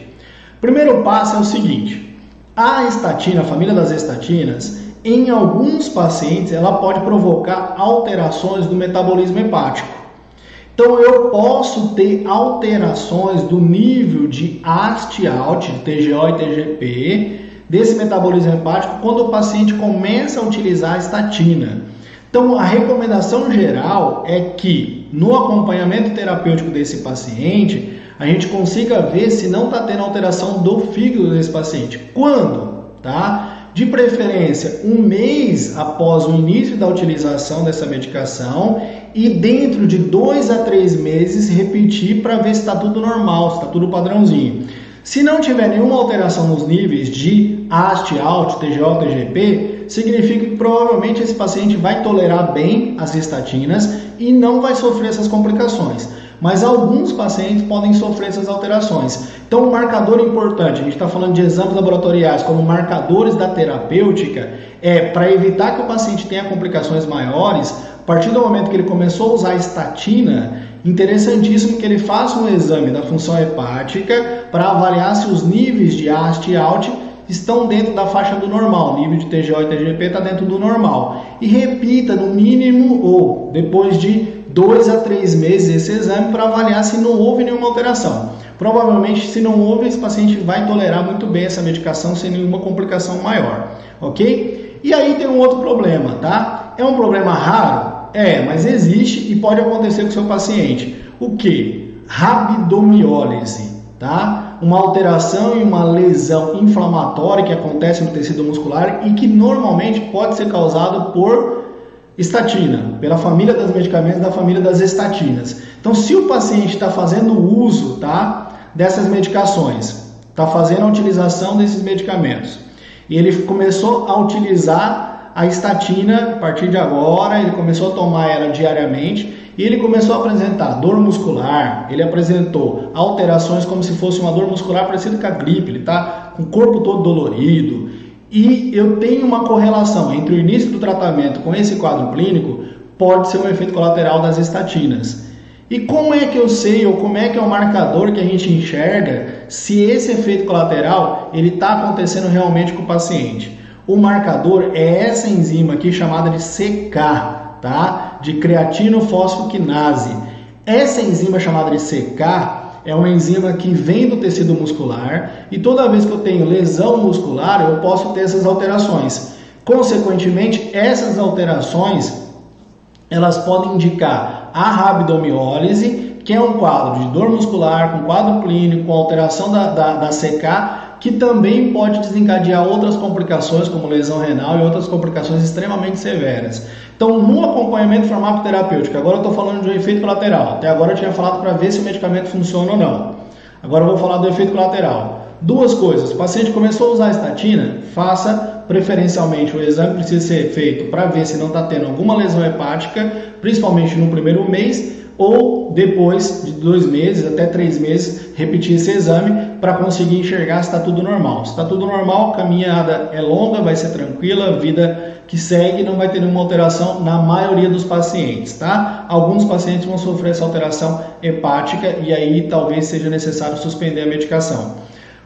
O primeiro passo é o seguinte: a estatina, a família das estatinas, em alguns pacientes ela pode provocar alterações do metabolismo hepático. Então eu posso ter alterações do nível de AST/ALT, de TGO e TGP, desse metabolismo hepático quando o paciente começa a utilizar a estatina. Então a recomendação geral é que no acompanhamento terapêutico desse paciente, a gente consiga ver se não está tendo alteração do fígado desse paciente. Quando? Tá? De preferência, um mês após o início da utilização dessa medicação e dentro de 2 a 3 meses repetir para ver se está tudo normal, se está tudo padrãozinho. Se não tiver nenhuma alteração nos níveis de AST/ALT, TGO, TGP, significa que provavelmente esse paciente vai tolerar bem as estatinas e não vai sofrer essas complicações. Mas alguns pacientes podem sofrer essas alterações. Então, um marcador importante, a gente está falando de exames laboratoriais como marcadores da terapêutica, para evitar que o paciente tenha complicações maiores. A partir do momento que ele começou a usar a estatina Interessantíssimo que ele faça um exame da função hepática para avaliar se os níveis de AST e ALT estão dentro da faixa do normal, o nível de TGO e TGP está dentro do normal. E repita no mínimo ou depois de 2 a 3 meses esse exame para avaliar se não houve nenhuma alteração. Provavelmente, se não houve, esse paciente vai tolerar muito bem essa medicação sem nenhuma complicação maior, ok? E aí tem um outro problema, tá? É um problema raro? É, mas existe e pode acontecer com o seu paciente. O que? Rabdomiólise, tá? Uma alteração e uma lesão inflamatória que acontece no tecido muscular e que normalmente pode ser causado por estatina, pela família dos medicamentos da família das estatinas. Então, se o paciente está fazendo uso, tá, dessas medicações, está fazendo a utilização desses medicamentos, e ele começou a utilizar a estatina a partir de agora, ele começou a tomar ela diariamente, e ele começou a apresentar dor muscular, ele apresentou alterações como se fosse uma dor muscular parecida com a gripe, ele está com o corpo todo dolorido, e eu tenho uma correlação entre o início do tratamento com esse quadro clínico, pode ser um efeito colateral das estatinas. E como é que eu sei, ou como é que é o marcador que a gente enxerga se esse efeito colateral ele está acontecendo realmente com o paciente? O marcador é essa enzima aqui chamada de CK, tá? De creatinofosfoquinase. Essa enzima chamada de CK é uma enzima que vem do tecido muscular e toda vez que eu tenho lesão muscular eu posso ter essas alterações. Consequentemente, essas alterações elas podem indicar a rabdomiólise, que é um quadro de dor muscular, com quadro clínico, com alteração da CK, que também pode desencadear outras complicações, como lesão renal e outras complicações extremamente severas. Então, no acompanhamento farmacoterapêutico, agora eu estou falando de um efeito colateral. Até agora eu tinha falado para ver se o medicamento funciona ou não. Agora eu vou falar do efeito colateral. Duas coisas. O paciente começou a usar a estatina, faça preferencialmente o exame precisa ser feito para ver se não está tendo alguma lesão hepática, principalmente no primeiro mês, ou depois de 2 meses até 3 meses, repetir esse exame para conseguir enxergar se está tudo normal. Se está tudo normal, a caminhada é longa, vai ser tranquila, a vida que segue não vai ter nenhuma alteração na maioria dos pacientes, tá? Alguns pacientes vão sofrer essa alteração hepática e aí talvez seja necessário suspender a medicação.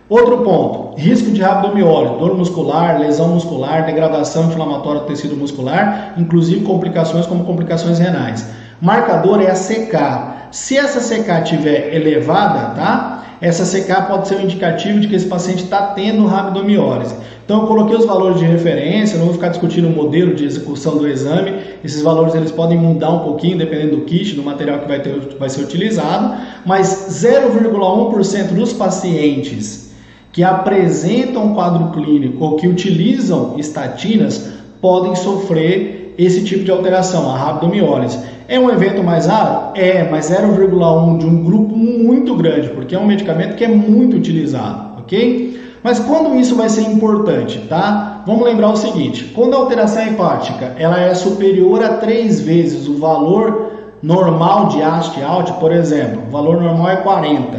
Outro ponto, risco de rabdomiólise, dor muscular, lesão muscular, degradação inflamatória do tecido muscular, inclusive complicações como complicações renais. Marcador é a CK. Se essa CK estiver elevada, tá? Essa CK pode ser um indicativo de que esse paciente está tendo rabdomiólise. Então eu coloquei os valores de referência, não vou ficar discutindo o modelo de execução do exame. Esses valores eles podem mudar um pouquinho dependendo do kit, do material que vai ser utilizado, mas 0,1% dos pacientes que apresentam quadro clínico ou que utilizam estatinas podem sofrer esse tipo de alteração, a rabdomiólise. É um evento mais raro? É, mas 0,1 de um grupo muito grande, porque é um medicamento que é muito utilizado, ok? Mas quando isso vai ser importante, tá? Vamos lembrar o seguinte, quando a alteração hepática ela é superior a 3 vezes o valor normal de AST e ALT, por exemplo, o valor normal é 40,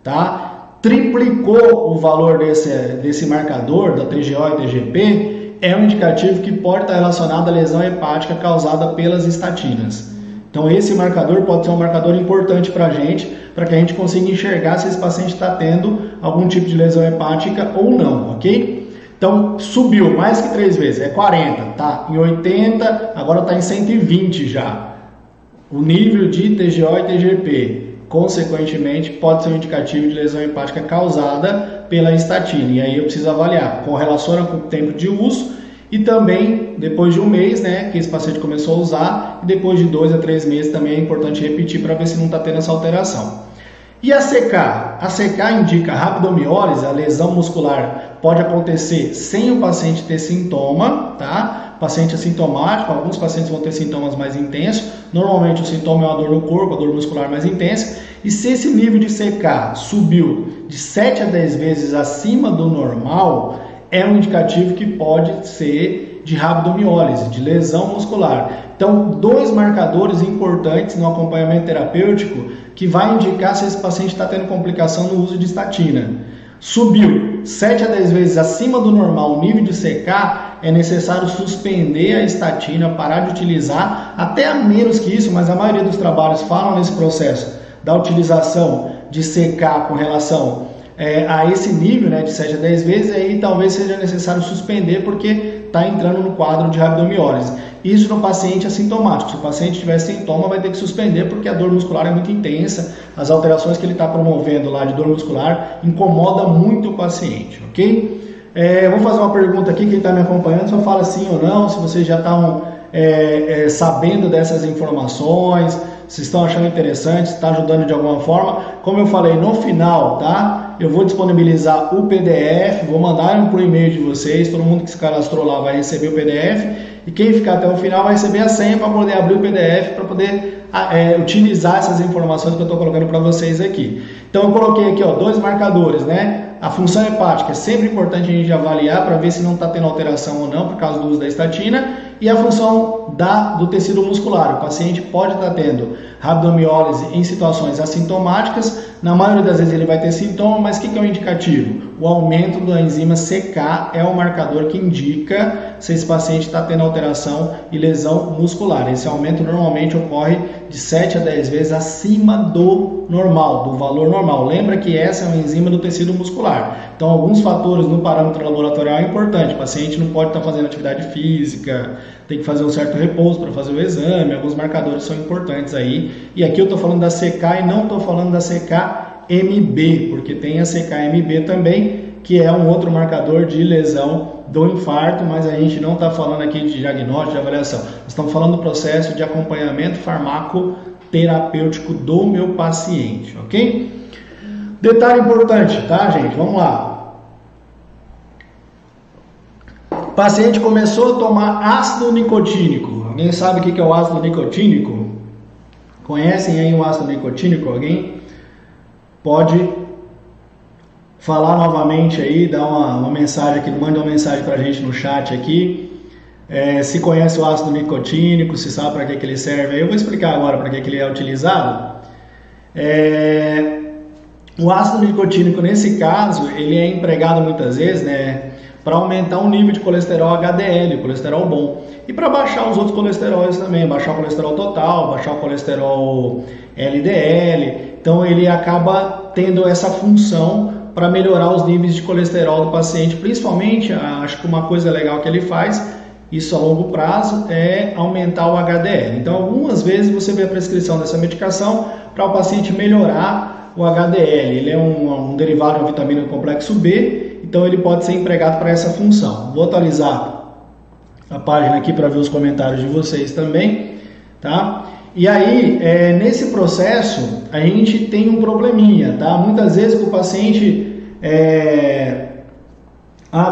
tá? Triplicou o valor desse marcador da TGO e TGP, é um indicativo que pode estar relacionado à lesão hepática causada pelas estatinas. Então esse marcador pode ser um marcador importante para que a gente consiga enxergar se esse paciente está tendo algum tipo de lesão hepática ou não, ok? Então subiu mais que 3 vezes, é 40, tá em 80, agora está em 120 já. O nível de TGO e TGP. Consequentemente, pode ser um indicativo de lesão hepática causada pela estatina. E aí eu preciso avaliar, correlaciona com o tempo de uso e também depois de 1 mês, né, que esse paciente começou a usar, e depois de 2 a 3 meses também é importante repetir para ver se não está tendo essa alteração. E a CK? A CK indica rabdomiólise, a lesão muscular pode acontecer sem o paciente ter sintoma, tá? Paciente assintomático, alguns pacientes vão ter sintomas mais intensos, normalmente o sintoma é uma dor no corpo, a dor muscular mais intensa, e se esse nível de CK subiu de 7 a 10 vezes acima do normal, é um indicativo que pode ser de rabdomiólise, de lesão muscular. Então, 2 marcadores importantes no acompanhamento terapêutico que vai indicar se esse paciente está tendo complicação no uso de estatina. Subiu 7 a 10 vezes acima do normal o nível de CK, é necessário suspender a estatina, parar de utilizar, até a menos que isso, mas a maioria dos trabalhos falam nesse processo da utilização de CK com relação a esse nível, né, de 7 a 10 vezes, aí talvez seja necessário suspender porque está entrando no quadro de rabdomiólise. Isso no paciente assintomático. Se o paciente tiver sintoma, vai ter que suspender porque a dor muscular é muito intensa, as alterações que ele está promovendo lá de dor muscular incomoda muito o paciente, ok? Vou fazer uma pergunta aqui, quem está me acompanhando só fala sim ou não, se vocês já estão sabendo dessas informações, se estão achando interessante, se está ajudando de alguma forma. Como eu falei, no final, tá? Eu vou disponibilizar o PDF, vou mandar por e-mail de vocês, todo mundo que se cadastrou lá vai receber o PDF, e quem ficar até o final vai receber a senha para poder abrir o PDF, para poder utilizar essas informações que eu estou colocando para vocês aqui. Então eu coloquei aqui, ó, 2 marcadores, né? A função hepática é sempre importante a gente avaliar para ver se não está tendo alteração ou não por causa do uso da estatina, e a função do tecido muscular. O paciente pode estar tendo rabdomiólise em situações assintomáticas, na maioria das vezes ele vai ter sintoma, mas o que é o indicativo? O aumento da enzima CK é o marcador que indica se esse paciente está tendo alteração e lesão muscular. Esse aumento normalmente ocorre de 7 a 10 vezes acima do normal, do valor normal. Lembra que essa é uma enzima do tecido muscular. Então, alguns fatores no parâmetro laboratorial é importante. O paciente não pode estar fazendo atividade física, tem que fazer um certo repouso para fazer o exame, alguns marcadores são importantes aí. E aqui eu estou falando da CK e não estou falando da CK-MB, porque tem a CK-MB também, que é um outro marcador de lesão do infarto, mas a gente não está falando aqui de diagnóstico, de avaliação. Nós estamos falando do processo de acompanhamento farmacoterapêutico do meu paciente, ok? Detalhe importante, tá, gente? Vamos lá. O paciente começou a tomar ácido nicotínico. Alguém sabe o que é o ácido nicotínico? Conhecem aí o ácido nicotínico? Alguém pode falar novamente aí, dar uma mensagem aqui, manda uma mensagem pra gente no chat aqui. Se conhece o ácido nicotínico, se sabe para que ele serve. Eu vou explicar agora para que ele é utilizado. O ácido nicotínico, nesse caso, ele é empregado muitas vezes, né, para aumentar o nível de colesterol HDL, colesterol bom, e para baixar os outros colesteróis também, baixar o colesterol total, baixar o colesterol LDL. Então ele acaba tendo essa função para melhorar os níveis de colesterol do paciente, principalmente, acho que uma coisa legal que ele faz, isso a longo prazo, é aumentar o HDL. Então algumas vezes você vê a prescrição dessa medicação para o paciente melhorar o HDL. Ele é um derivado de uma vitamina do complexo B, então ele pode ser empregado para essa função. Vou atualizar a página aqui para ver os comentários de vocês também, tá? E aí, nesse processo, a gente tem um probleminha, tá? Muitas vezes que o paciente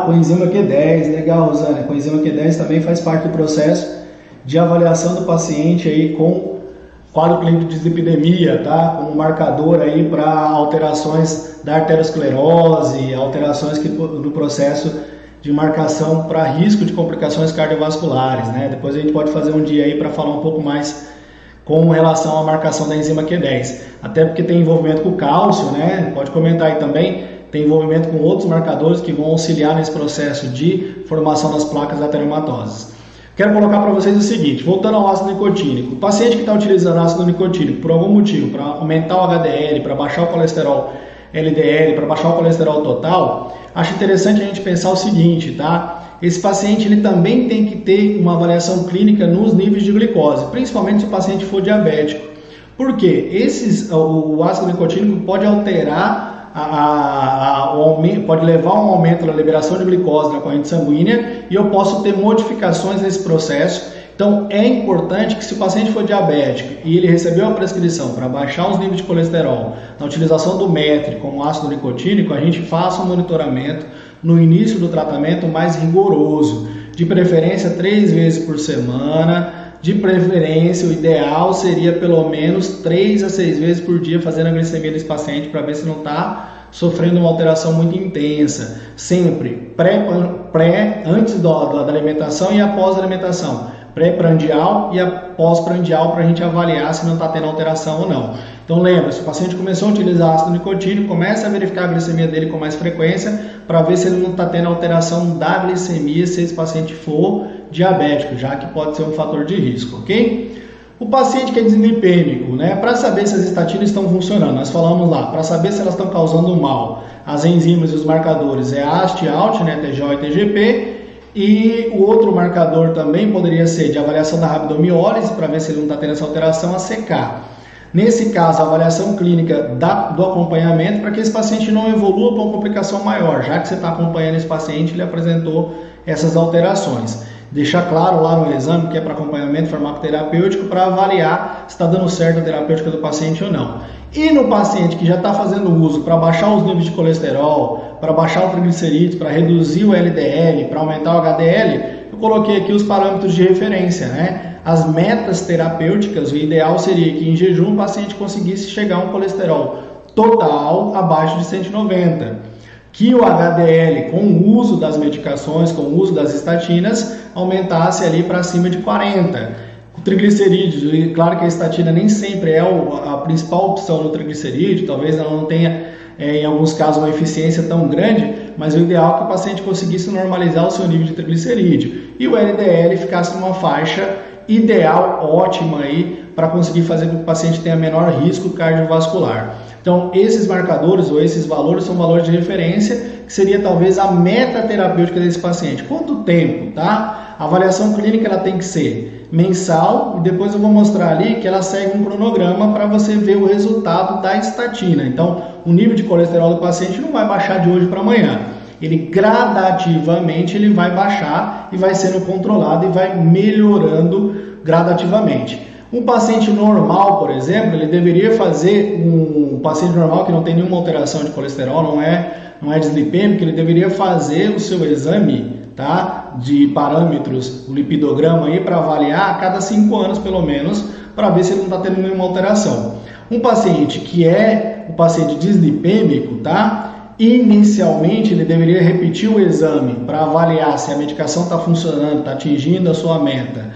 coenzima Q10, legal, Rosana, coenzima Q10 também faz parte do processo de avaliação do paciente aí com quadro clínico de dislipidemia, tá? Como marcador aí para alterações da arteriosclerose, alterações no processo de marcação para risco de complicações cardiovasculares, né? Depois a gente pode fazer um dia aí para falar um pouco mais com relação à marcação da enzima Q10, até porque tem envolvimento com o cálcio, né? Pode comentar aí também, tem envolvimento com outros marcadores que vão auxiliar nesse processo de formação das placas ateriomatosas. Quero colocar para vocês o seguinte, voltando ao ácido nicotínico, o paciente que está utilizando ácido nicotínico por algum motivo, para aumentar o HDL, para baixar o colesterol LDL, para baixar o colesterol total, acho interessante a gente pensar o seguinte, tá? Esse paciente ele também tem que ter uma avaliação clínica nos níveis de glicose, principalmente se o paciente for diabético. Por quê? O ácido nicotínico pode alterar pode levar a um aumento da liberação de glicose na corrente sanguínea e eu posso ter modificações nesse processo. Então é importante que se o paciente for diabético e ele recebeu a prescrição para baixar os níveis de colesterol na utilização do METRE como ácido nicotínico, a gente faça um monitoramento no início do tratamento mais rigoroso, de preferência 3 vezes por semana, de preferência o ideal seria pelo menos 3 a 6 vezes por dia fazendo a glicemia desse paciente para ver se não está sofrendo uma alteração muito intensa, sempre antes da alimentação e após a alimentação, pré-prandial e pós-prandial, para a gente avaliar se não está tendo alteração ou não. Então lembra, se o paciente começou a utilizar ácido nicotínico, comece a verificar a glicemia dele com mais frequência para ver se ele não está tendo alteração da glicemia, se esse paciente for diabético, já que pode ser um fator de risco, ok? O paciente que é dislipêmico, né, para saber se as estatinas estão funcionando, nós falamos lá, para saber se elas estão causando mal, as enzimas e os marcadores é AST e ALT, né, TGO e TGP, e o outro marcador também poderia ser de avaliação da rabdomiólise, para ver se ele não está tendo essa alteração, a CK. Nesse caso, a avaliação clínica do acompanhamento, para que esse paciente não evolua para uma complicação maior, já que você está acompanhando esse paciente, ele apresentou essas alterações. Deixar claro lá no exame que é para acompanhamento farmacoterapêutico para avaliar se está dando certo a terapêutica do paciente ou não. E no paciente que já está fazendo uso para baixar os níveis de colesterol, para baixar o triglicerídeos, para reduzir o LDL, para aumentar o HDL, eu coloquei aqui os parâmetros de referência, né? As metas terapêuticas, o ideal seria que em jejum o paciente conseguisse chegar a um colesterol total abaixo de 190. Que o HDL, com o uso das medicações, com o uso das estatinas, aumentasse ali para cima de 40. O triglicerídeos, e claro que a estatina nem sempre é a principal opção no triglicerídeo, talvez ela não tenha, em alguns casos, uma eficiência tão grande, mas o ideal é que o paciente conseguisse normalizar o seu nível de triglicerídeo. E o LDL ficasse numa faixa ideal, ótima aí, para conseguir fazer com que o paciente tenha menor risco cardiovascular. Então, esses marcadores ou esses valores são valores de referência, que seria talvez a meta terapêutica desse paciente. Quanto tempo, tá? A avaliação clínica ela tem que ser mensal e depois eu vou mostrar ali que ela segue um cronograma para você ver o resultado da estatina. Então, o nível de colesterol do paciente não vai baixar de hoje para amanhã. Ele gradativamente ele vai baixar e vai sendo controlado e vai melhorando gradativamente. Um paciente normal, por exemplo, ele deveria fazer, um paciente normal que não tem nenhuma alteração de colesterol, não é dislipêmico, ele deveria fazer o seu exame, tá, de parâmetros, o lipidograma aí, para avaliar a cada 5 anos pelo menos, para ver se ele não está tendo nenhuma alteração. Um paciente que é o paciente dislipêmico, tá, inicialmente ele deveria repetir o exame para avaliar se a medicação está funcionando, está atingindo a sua meta.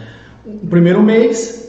No primeiro mês,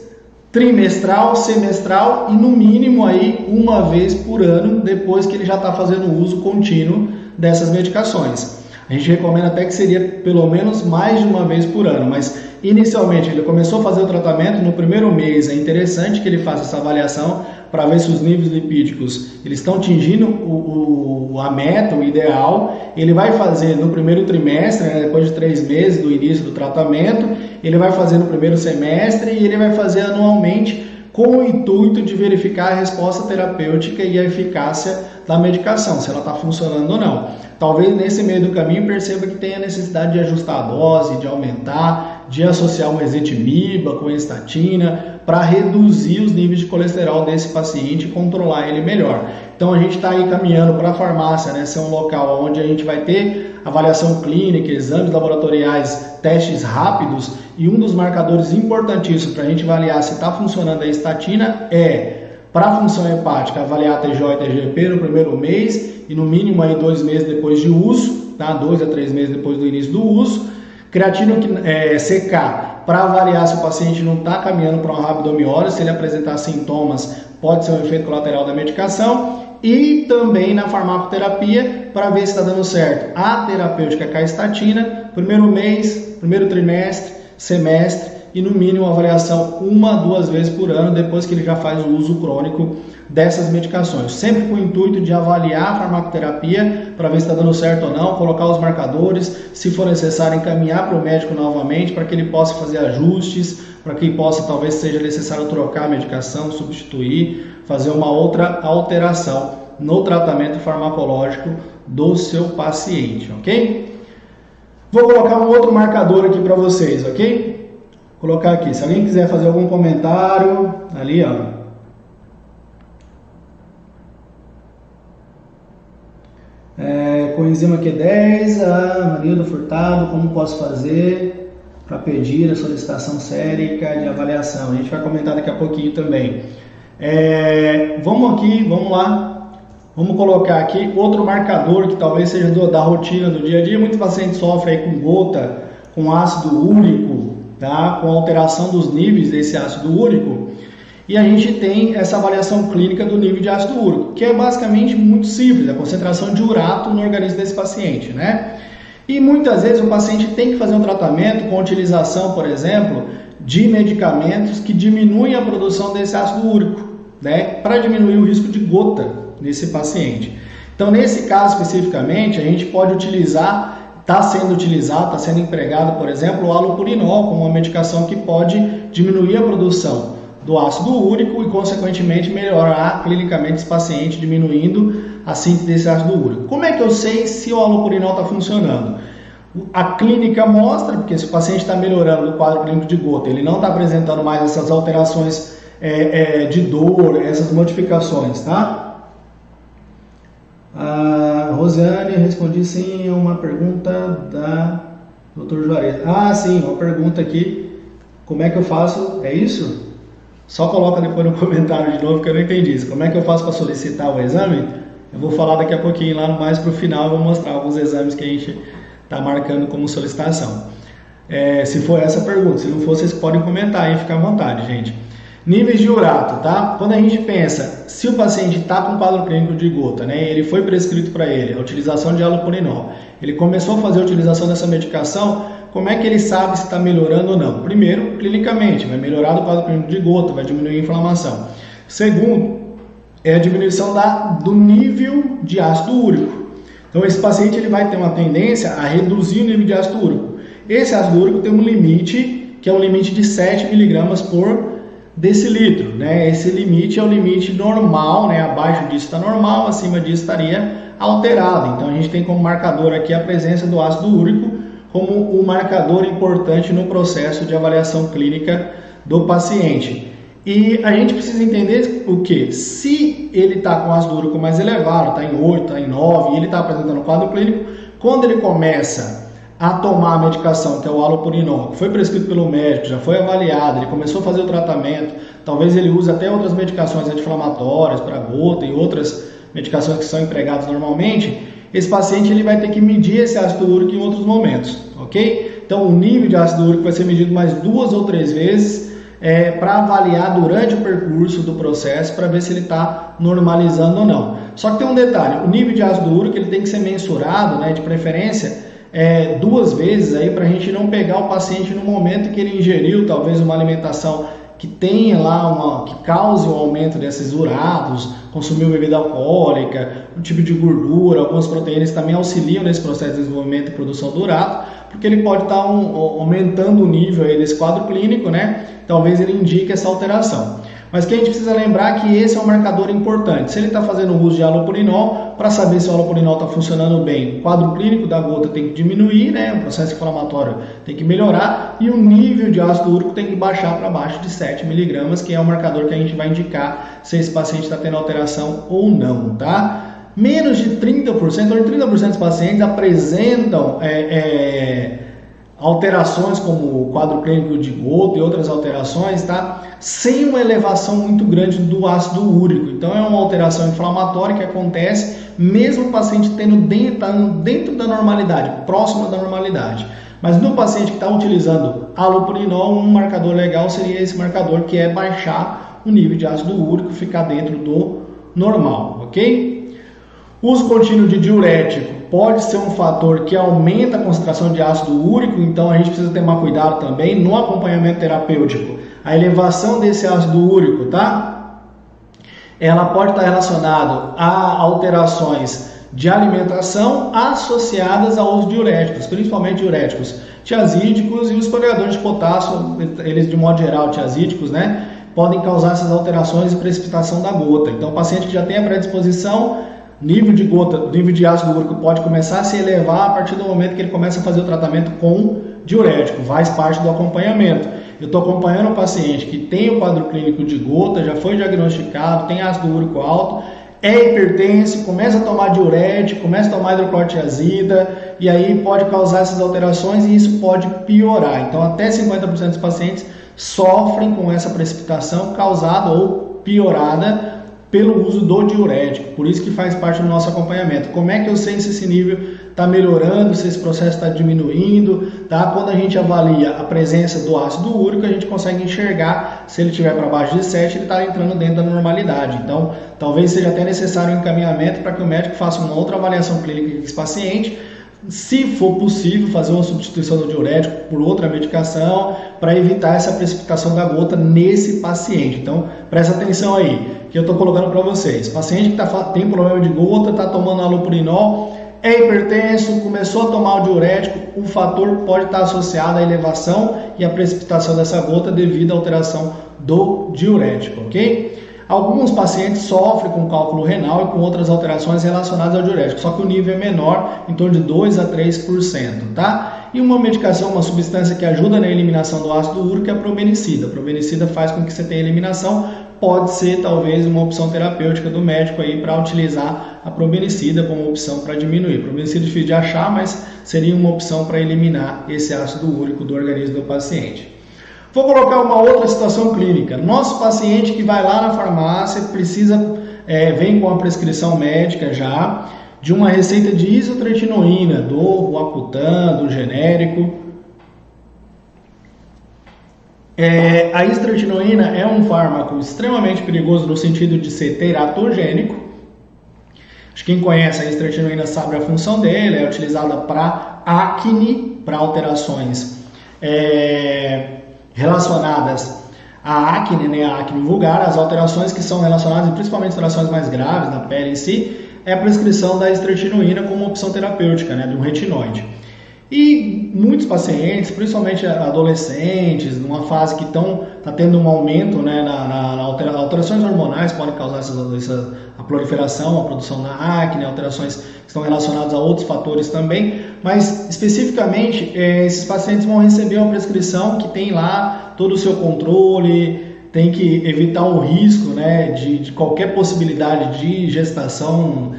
trimestral, semestral e no mínimo aí uma vez por ano, depois que ele já está fazendo uso contínuo dessas medicações. A gente recomenda até que seria pelo menos mais de uma vez por ano, mas inicialmente ele começou a fazer o tratamento, no primeiro mês é interessante que ele faça essa avaliação para ver se os níveis lipídicos eles estão atingindo a meta, o ideal. Ele vai fazer no primeiro trimestre, né, depois de 3 meses do início do tratamento, ele vai fazer no primeiro semestre e ele vai fazer anualmente com o intuito de verificar a resposta terapêutica e a eficácia da medicação, se ela está funcionando ou não. Talvez nesse meio do caminho perceba que tenha necessidade de ajustar a dose, de aumentar, de associar uma ezetimiba com estatina para reduzir os níveis de colesterol desse paciente e controlar ele melhor. Então a gente está aí caminhando para a farmácia, né, ser um local onde a gente vai ter avaliação clínica, exames laboratoriais, testes rápidos, e um dos marcadores importantíssimos para a gente avaliar se está funcionando a estatina é, para a função hepática, avaliar a TGO e TGP no primeiro mês e no mínimo aí 2 meses depois de uso, tá? 2 a 3 meses depois do início do uso. Creatina CK, para avaliar se o paciente não está caminhando para uma rabdomiólise, se ele apresentar sintomas, pode ser um efeito colateral da medicação. E também na farmacoterapia, para ver se está dando certo a terapêutica com a estatina, primeiro mês, primeiro trimestre, semestre e no mínimo avaliação 1 a 2 vezes por ano depois que ele já faz o uso crônico dessas medicações, sempre com o intuito de avaliar a farmacoterapia para ver se está dando certo ou não, colocar os marcadores, se for necessário encaminhar para o médico novamente para que ele possa fazer ajustes, para que possa, talvez seja necessário trocar a medicação, substituir, fazer uma outra alteração no tratamento farmacológico do seu paciente, ok? Vou colocar um outro marcador aqui para vocês, ok? Vou colocar aqui, se alguém quiser fazer algum comentário, ali ó. Coenzima Q10, a Maria do Furtado, como posso fazer para pedir a solicitação sérica de avaliação? A gente vai comentar daqui a pouquinho também. Vamos lá. Vamos colocar aqui outro marcador que talvez seja da rotina do dia a dia. Muitos pacientes sofrem aí com gota, com ácido úrico, tá? Com alteração dos níveis desse ácido úrico. E a gente tem essa avaliação clínica do nível de ácido úrico, que é basicamente muito simples, a concentração de urato no organismo desse paciente, né? E muitas vezes o paciente tem que fazer um tratamento com a utilização, por exemplo, de medicamentos que diminuem a produção desse ácido úrico, né? Para diminuir o risco de gota nesse paciente. Então, nesse caso especificamente, a gente pode utilizar, está sendo empregado, por exemplo, o halopurinol como uma medicação que pode diminuir a produção do ácido úrico e, consequentemente, melhorar clinicamente esse paciente, diminuindo a síntese desse ácido úrico. Como é que eu sei se o halopurinol está funcionando? A clínica mostra, porque se o paciente está melhorando no quadro clínico de gota, ele não está apresentando mais essas alterações de dor, essas modificações, tá? A Rosiane, respondi sim a uma pergunta da Dr. Juarez. Ah, sim, uma pergunta aqui. Como é que eu faço? É isso? Só coloca depois no comentário de novo que eu não entendi isso. Como é que eu faço para solicitar o exame? Eu vou falar daqui a pouquinho, lá mais para o final, eu vou mostrar alguns exames que a gente está marcando como solicitação. Se for essa pergunta, se não for, vocês podem comentar aí, fica à vontade, gente. Níveis de urato, tá? Quando a gente pensa, se o paciente está com quadro clínico de gota, né? Ele foi prescrito para ele a utilização de halopurinol, ele começou a fazer a utilização dessa medicação, como é que ele sabe se está melhorando ou não? Primeiro, clinicamente, vai melhorar do quadro clínico de gota, vai diminuir a inflamação. Segundo, é a diminuição do nível de ácido úrico. Então, esse paciente ele vai ter uma tendência a reduzir o nível de ácido úrico. Esse ácido úrico tem um limite, que é um limite de 7 mg por decilitro, né? Esse limite é o limite normal, né? Abaixo disso está normal, acima disso estaria alterado. Então, a gente tem como marcador aqui a presença do ácido úrico como um marcador importante no processo de avaliação clínica do paciente. E a gente precisa entender o que? Se ele está com ácido úrico mais elevado, está em 8, está em 9, e ele está apresentando um quadro clínico, quando ele começa a tomar a medicação, que é o halopurinol, que foi prescrito pelo médico, já foi avaliado, ele começou a fazer o tratamento, talvez ele use até outras medicações anti-inflamatórias para gota e outras medicações que são empregadas normalmente, esse paciente ele vai ter que medir esse ácido úrico em outros momentos, ok? Então o nível de ácido úrico vai ser medido mais 2 ou 3 vezes para avaliar durante o percurso do processo para ver se ele está normalizando ou não. Só que tem um detalhe, o nível de ácido úrico ele tem que ser mensurado, né, de preferência 2 vezes aí para a gente não pegar o paciente no momento que ele ingeriu talvez uma alimentação que tenha lá que cause o aumento desses uratos, consumiu bebida alcoólica, um tipo de gordura, algumas proteínas também auxiliam nesse processo de desenvolvimento e produção do urato, porque ele pode estar aumentando o nível aí desse quadro clínico, né? Talvez ele indique essa alteração. Mas que a gente precisa lembrar que esse é um marcador importante. Se ele está fazendo uso de halopurinol, para saber se o halopurinol está funcionando bem, o quadro clínico da gota tem que diminuir, né? O processo inflamatório tem que melhorar e o nível de ácido úrico tem que baixar para baixo de 7 mg, que é o marcador que a gente vai indicar se esse paciente está tendo alteração ou não, tá? Menos de 30%, ou de 30% dos pacientes apresentam alterações como o quadro clínico de gota e outras alterações, tá? Sem uma elevação muito grande do ácido úrico. Então é uma alteração inflamatória que acontece mesmo o paciente estando dentro da normalidade, próximo da normalidade. Mas no paciente que está utilizando halopurinol, um marcador legal seria esse marcador, que é baixar o nível de ácido úrico, ficar dentro do normal, ok? Uso contínuo de diurético pode ser um fator que aumenta a concentração de ácido úrico, então a gente precisa tomar cuidado também no acompanhamento terapêutico. A elevação desse ácido úrico, tá? Ela pode estar relacionada a alterações de alimentação associadas ao uso de diuréticos, principalmente diuréticos tiazídicos e os esfoliadores de potássio, eles de modo geral tiazídicos, né? Podem causar essas alterações e precipitação da gota. Então o paciente que já tem a predisposição, nível de gota, nível de ácido úrico pode começar a se elevar a partir do momento que ele começa a fazer o tratamento com diurético, faz parte do acompanhamento. Eu estou acompanhando um paciente que tem o quadro clínico de gota, já foi diagnosticado, tem ácido úrico alto, é hipertenso, começa a tomar diurético, começa a tomar hidroclorotiazida, e aí pode causar essas alterações e isso pode piorar. Então até 50% dos pacientes sofrem com essa precipitação causada ou piorada pelo uso do diurético, por isso que faz parte do nosso acompanhamento. Como é que eu sei se esse nível está melhorando, se esse processo está diminuindo, tá? Quando a gente avalia a presença do ácido úrico, a gente consegue enxergar se ele estiver para baixo de 7, ele está entrando dentro da normalidade. Então, talvez seja até necessário um encaminhamento para que o médico faça uma outra avaliação clínica desse paciente, se for possível, fazer uma substituição do diurético por outra medicação para evitar essa precipitação da gota nesse paciente. Então, presta atenção aí, que eu estou colocando para vocês. Paciente que tem problema de gota, está tomando allopurinol, é hipertenso, começou a tomar o diurético, o fator pode estar associado à elevação e à precipitação dessa gota devido à alteração do diurético, ok? Alguns pacientes sofrem com cálculo renal e com outras alterações relacionadas ao diurético, só que o nível é menor, em torno de 2 a 3%, tá? E uma medicação, uma substância que ajuda na eliminação do ácido úrico é a probenicida. A probenicida faz com que você tenha eliminação, pode ser talvez uma opção terapêutica do médico aí para utilizar a probenicida como opção para diminuir. Probenicida é difícil de achar, mas seria uma opção para eliminar esse ácido úrico do organismo do paciente. Vou colocar uma outra situação clínica. Nosso paciente que vai lá na farmácia vem com a prescrição médica já de uma receita de isotretinoína, do Roacutan, do genérico. A isotretinoína é um fármaco extremamente perigoso no sentido de ser teratogênico. Acho que quem conhece a isotretinoína sabe a função dele, é utilizada para acne, para alterações relacionadas à acne, né, a acne vulgar, as alterações que são relacionadas, principalmente alterações mais graves na pele em si, é a prescrição da isotretinoína como opção terapêutica, né, de um retinoide. E muitos pacientes, principalmente adolescentes, numa fase que está tendo um aumento, né, alterações hormonais podem causar a proliferação, a produção da acne, alterações que estão relacionadas a outros fatores também, mas especificamente esses pacientes vão receber uma prescrição que tem lá todo o seu controle, tem que evitar o risco, né, de qualquer possibilidade de gestação,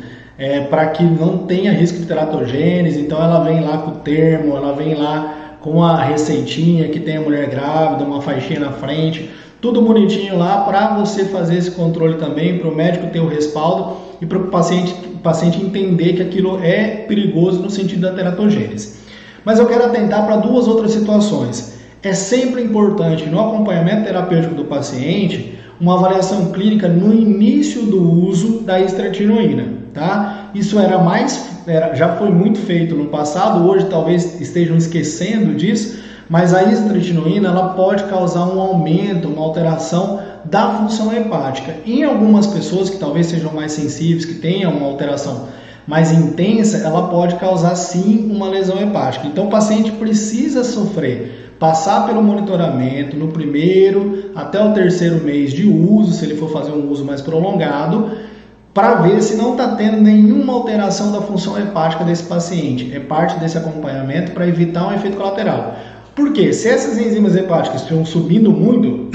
para que não tenha risco de teratogênese. Então ela vem lá com o termo, ela vem lá com a receitinha que tem a mulher grávida, uma faixinha na frente, tudo bonitinho lá para você fazer esse controle também, para o médico ter o respaldo e para o paciente entender que aquilo é perigoso no sentido da teratogênese. Mas eu quero atentar para duas outras situações. É sempre importante no acompanhamento terapêutico do paciente uma avaliação clínica no início do uso da isotretinoína, tá? Isso já foi muito feito no passado, hoje talvez estejam esquecendo disso, mas a isotretinoína ela pode causar um aumento, uma alteração da função hepática. Em algumas pessoas que talvez sejam mais sensíveis, que tenham uma alteração mais intensa, ela pode causar sim uma lesão hepática. Então o paciente precisa passar pelo monitoramento no primeiro até o terceiro mês de uso, se ele for fazer um uso mais prolongado, para ver se não está tendo nenhuma alteração da função hepática desse paciente. É parte desse acompanhamento para evitar um efeito colateral. Por quê? Se essas enzimas hepáticas estão subindo muito,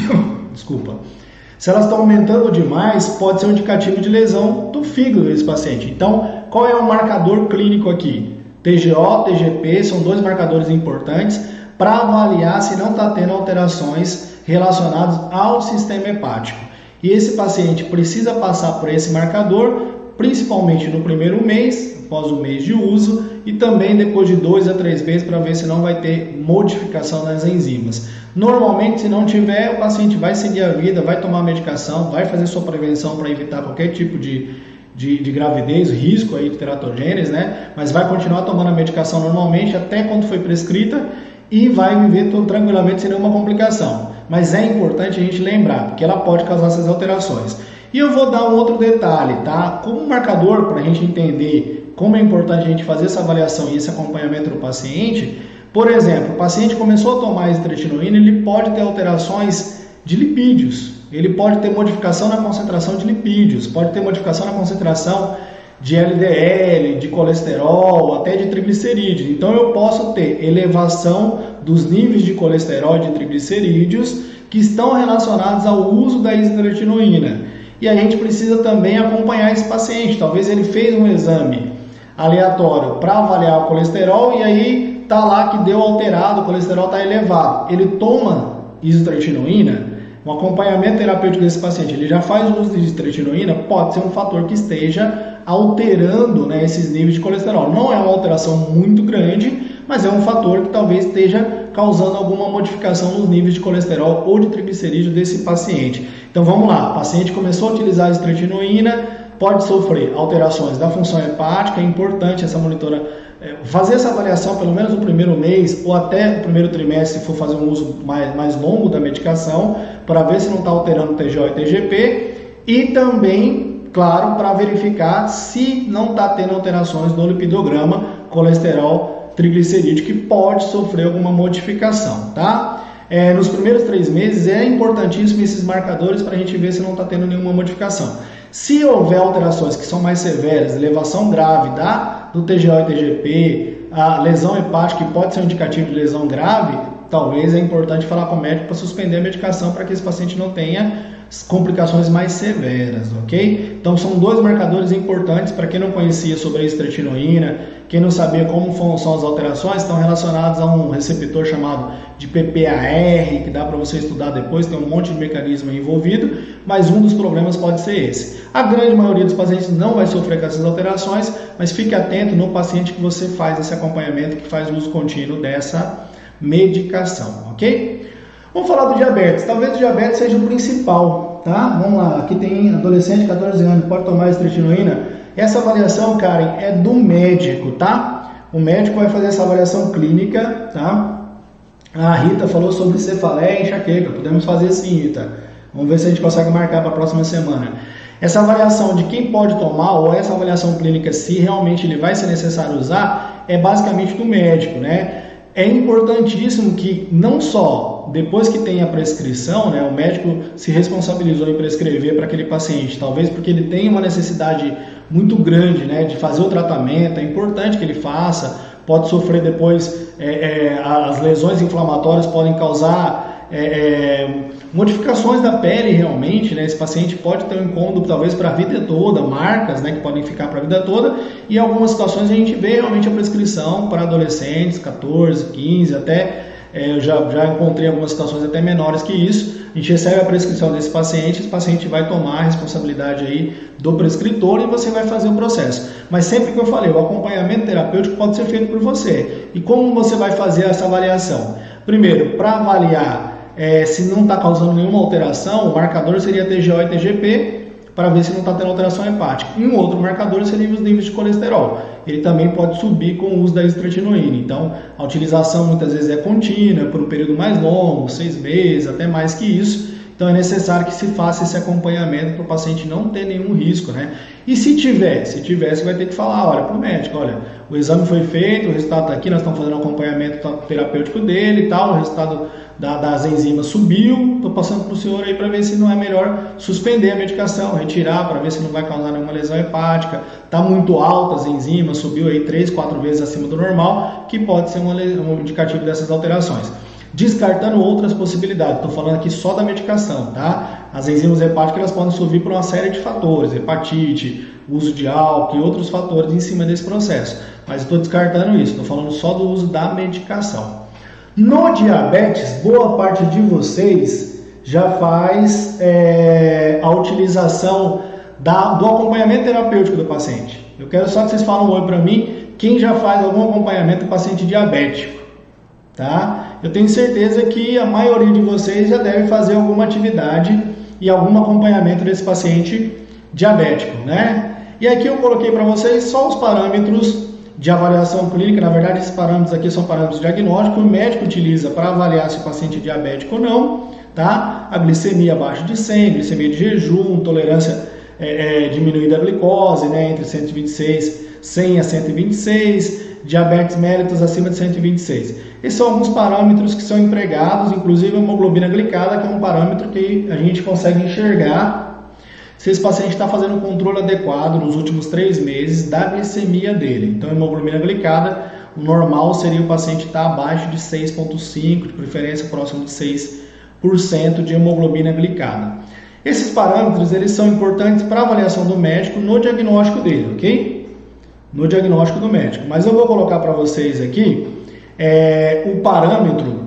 se elas estão aumentando demais, pode ser um indicativo de lesão do fígado desse paciente. Então, qual é o marcador clínico aqui? TGO, TGP são dois marcadores importantes para avaliar se não está tendo alterações relacionadas ao sistema hepático. E esse paciente precisa passar por esse marcador, principalmente no primeiro mês, após o mês de uso, e também depois de 2 a 3 meses para ver se não vai ter modificação nas enzimas. Normalmente, se não tiver, o paciente vai seguir a vida, vai tomar medicação, vai fazer sua prevenção para evitar qualquer tipo de gravidez, risco aí de teratogênese, né? Mas vai continuar tomando a medicação normalmente até quando foi prescrita e vai viver tranquilamente sem nenhuma complicação. Mas é importante a gente lembrar, porque ela pode causar essas alterações. E eu vou dar um outro detalhe, tá? Como marcador para a gente entender como é importante a gente fazer essa avaliação e esse acompanhamento do paciente. Por exemplo, o paciente começou a tomar isotretinoína, ele pode ter alterações de lipídios, ele pode ter modificação na concentração de lipídios, pode ter modificação na concentração de LDL, de colesterol, até de triglicerídeos. Então eu posso ter elevação dos níveis de colesterol e de triglicerídeos que estão relacionados ao uso da isotretinoína. E a gente precisa também acompanhar esse paciente. Talvez ele fez um exame aleatório para avaliar o colesterol e aí está lá que deu alterado, o colesterol está elevado. Ele toma isotretinoína, o acompanhamento terapêutico desse paciente, ele já faz uso de istratinoína, pode ser um fator que esteja alterando, né, esses níveis de colesterol. Não é uma alteração muito grande, mas é um fator que talvez esteja causando alguma modificação nos níveis de colesterol ou de triglicerídeo desse paciente. Então vamos lá, o paciente começou a utilizar a istratinoína, pode sofrer alterações da função hepática, é importante essa fazer essa avaliação pelo menos no primeiro mês ou até o primeiro trimestre, se for fazer um uso mais longo da medicação, para ver se não está alterando o TGO e TGP, e também, claro, para verificar se não está tendo alterações no lipidograma, colesterol, triglicerídeo, que pode sofrer alguma modificação, tá? Nos primeiros 3 meses é importantíssimo esses marcadores para a gente ver se não está tendo nenhuma modificação. Se houver alterações que são mais severas, elevação grave do TGO e TGP, a lesão hepática, que pode ser um indicativo de lesão grave, talvez é importante falar com o médico para suspender a medicação para que esse paciente não tenha complicações mais severas, ok? Então são 2 marcadores importantes para quem não conhecia sobre a istratinoína, quem não sabia como são as alterações, estão relacionados a um receptor chamado de PPAR, que dá para você estudar depois, tem um monte de mecanismo envolvido, mas um dos problemas pode ser esse. A grande maioria dos pacientes não vai sofrer com essas alterações, mas fique atento no paciente que você faz esse acompanhamento, que faz uso contínuo dessa medicação, ok? Vamos falar do diabetes. Talvez o diabetes seja o principal, tá? Vamos lá, aqui tem adolescente de 14 anos, pode tomar istratinoína. Essa avaliação, Karen, é do médico, tá? O médico vai fazer essa avaliação clínica, tá? A Rita falou sobre cefaleia e enxaqueca. Podemos fazer sim, Rita. Vamos ver se a gente consegue marcar para a próxima semana. Essa avaliação de quem pode tomar, ou essa avaliação clínica, se realmente ele vai ser necessário usar, é basicamente do médico, né? É importantíssimo que não só depois que tem a prescrição, né, o médico se responsabilizou em prescrever para aquele paciente, talvez porque ele tem uma necessidade muito grande, né, de fazer o tratamento, é importante que ele faça, pode sofrer depois, as lesões inflamatórias podem causar modificações da pele realmente, né? Esse paciente pode ter um incômodo talvez para a vida toda, marcas, né, que podem ficar para a vida toda, e em algumas situações a gente vê realmente a prescrição para adolescentes, 14, 15, até, eu já encontrei algumas situações até menores que isso, a gente recebe a prescrição desse paciente, esse paciente vai tomar a responsabilidade aí do prescritor e você vai fazer o processo. Mas sempre que eu falei, o acompanhamento terapêutico pode ser feito por você. E como você vai fazer essa avaliação? Primeiro, para avaliar se não está causando nenhuma alteração, o marcador seria TGO e TGP, para ver se não está tendo alteração hepática. E um outro marcador seria os níveis de colesterol. Ele também pode subir com o uso da istratinoína. Então, a utilização muitas vezes é contínua, por um período mais longo, 6 meses, até mais que isso. Então, é necessário que se faça esse acompanhamento para o paciente não ter nenhum risco, né? E se tiver, você vai ter que falar, olha, para o médico, olha, o exame foi feito, o resultado está aqui, nós estamos fazendo um acompanhamento terapêutico dele e tal, o resultado das enzimas subiu, estou passando para o senhor aí para ver se não é melhor suspender a medicação, retirar para ver se não vai causar nenhuma lesão hepática, está muito alta as enzimas, subiu aí 3, 4 vezes acima do normal, que pode ser um indicativo dessas alterações. Descartando outras possibilidades, estou falando aqui só da medicação, tá? As enzimas hepáticas elas podem subir por uma série de fatores, hepatite, uso de álcool e outros fatores em cima desse processo, mas estou descartando isso, estou falando só do uso da medicação. No diabetes, boa parte de vocês já faz a utilização do acompanhamento terapêutico do paciente. Eu quero só que vocês falem um oi para mim, quem já faz algum acompanhamento do paciente diabético, tá? Eu tenho certeza que a maioria de vocês já deve fazer alguma atividade e algum acompanhamento desse paciente diabético, né? E aqui eu coloquei para vocês só os parâmetros de avaliação clínica. Na verdade, esses parâmetros aqui são parâmetros diagnósticos, o médico utiliza para avaliar se o paciente é diabético ou não, tá? A glicemia abaixo de 100, glicemia de jejum, tolerância diminuída à glicose, né? Entre 100 a 126, diabetes mellitus acima de 126. Esses são alguns parâmetros que são empregados, inclusive a hemoglobina glicada, que é um parâmetro que a gente consegue enxergar se esse paciente está fazendo um controle adequado nos últimos 3 meses da glicemia dele. Então, a hemoglobina glicada, o normal seria o paciente estar abaixo de 6,5, de preferência próximo de 6% de hemoglobina glicada. Esses parâmetros eles são importantes para a avaliação do médico no diagnóstico dele, ok? No diagnóstico do médico. Mas eu vou colocar para vocês aqui o parâmetro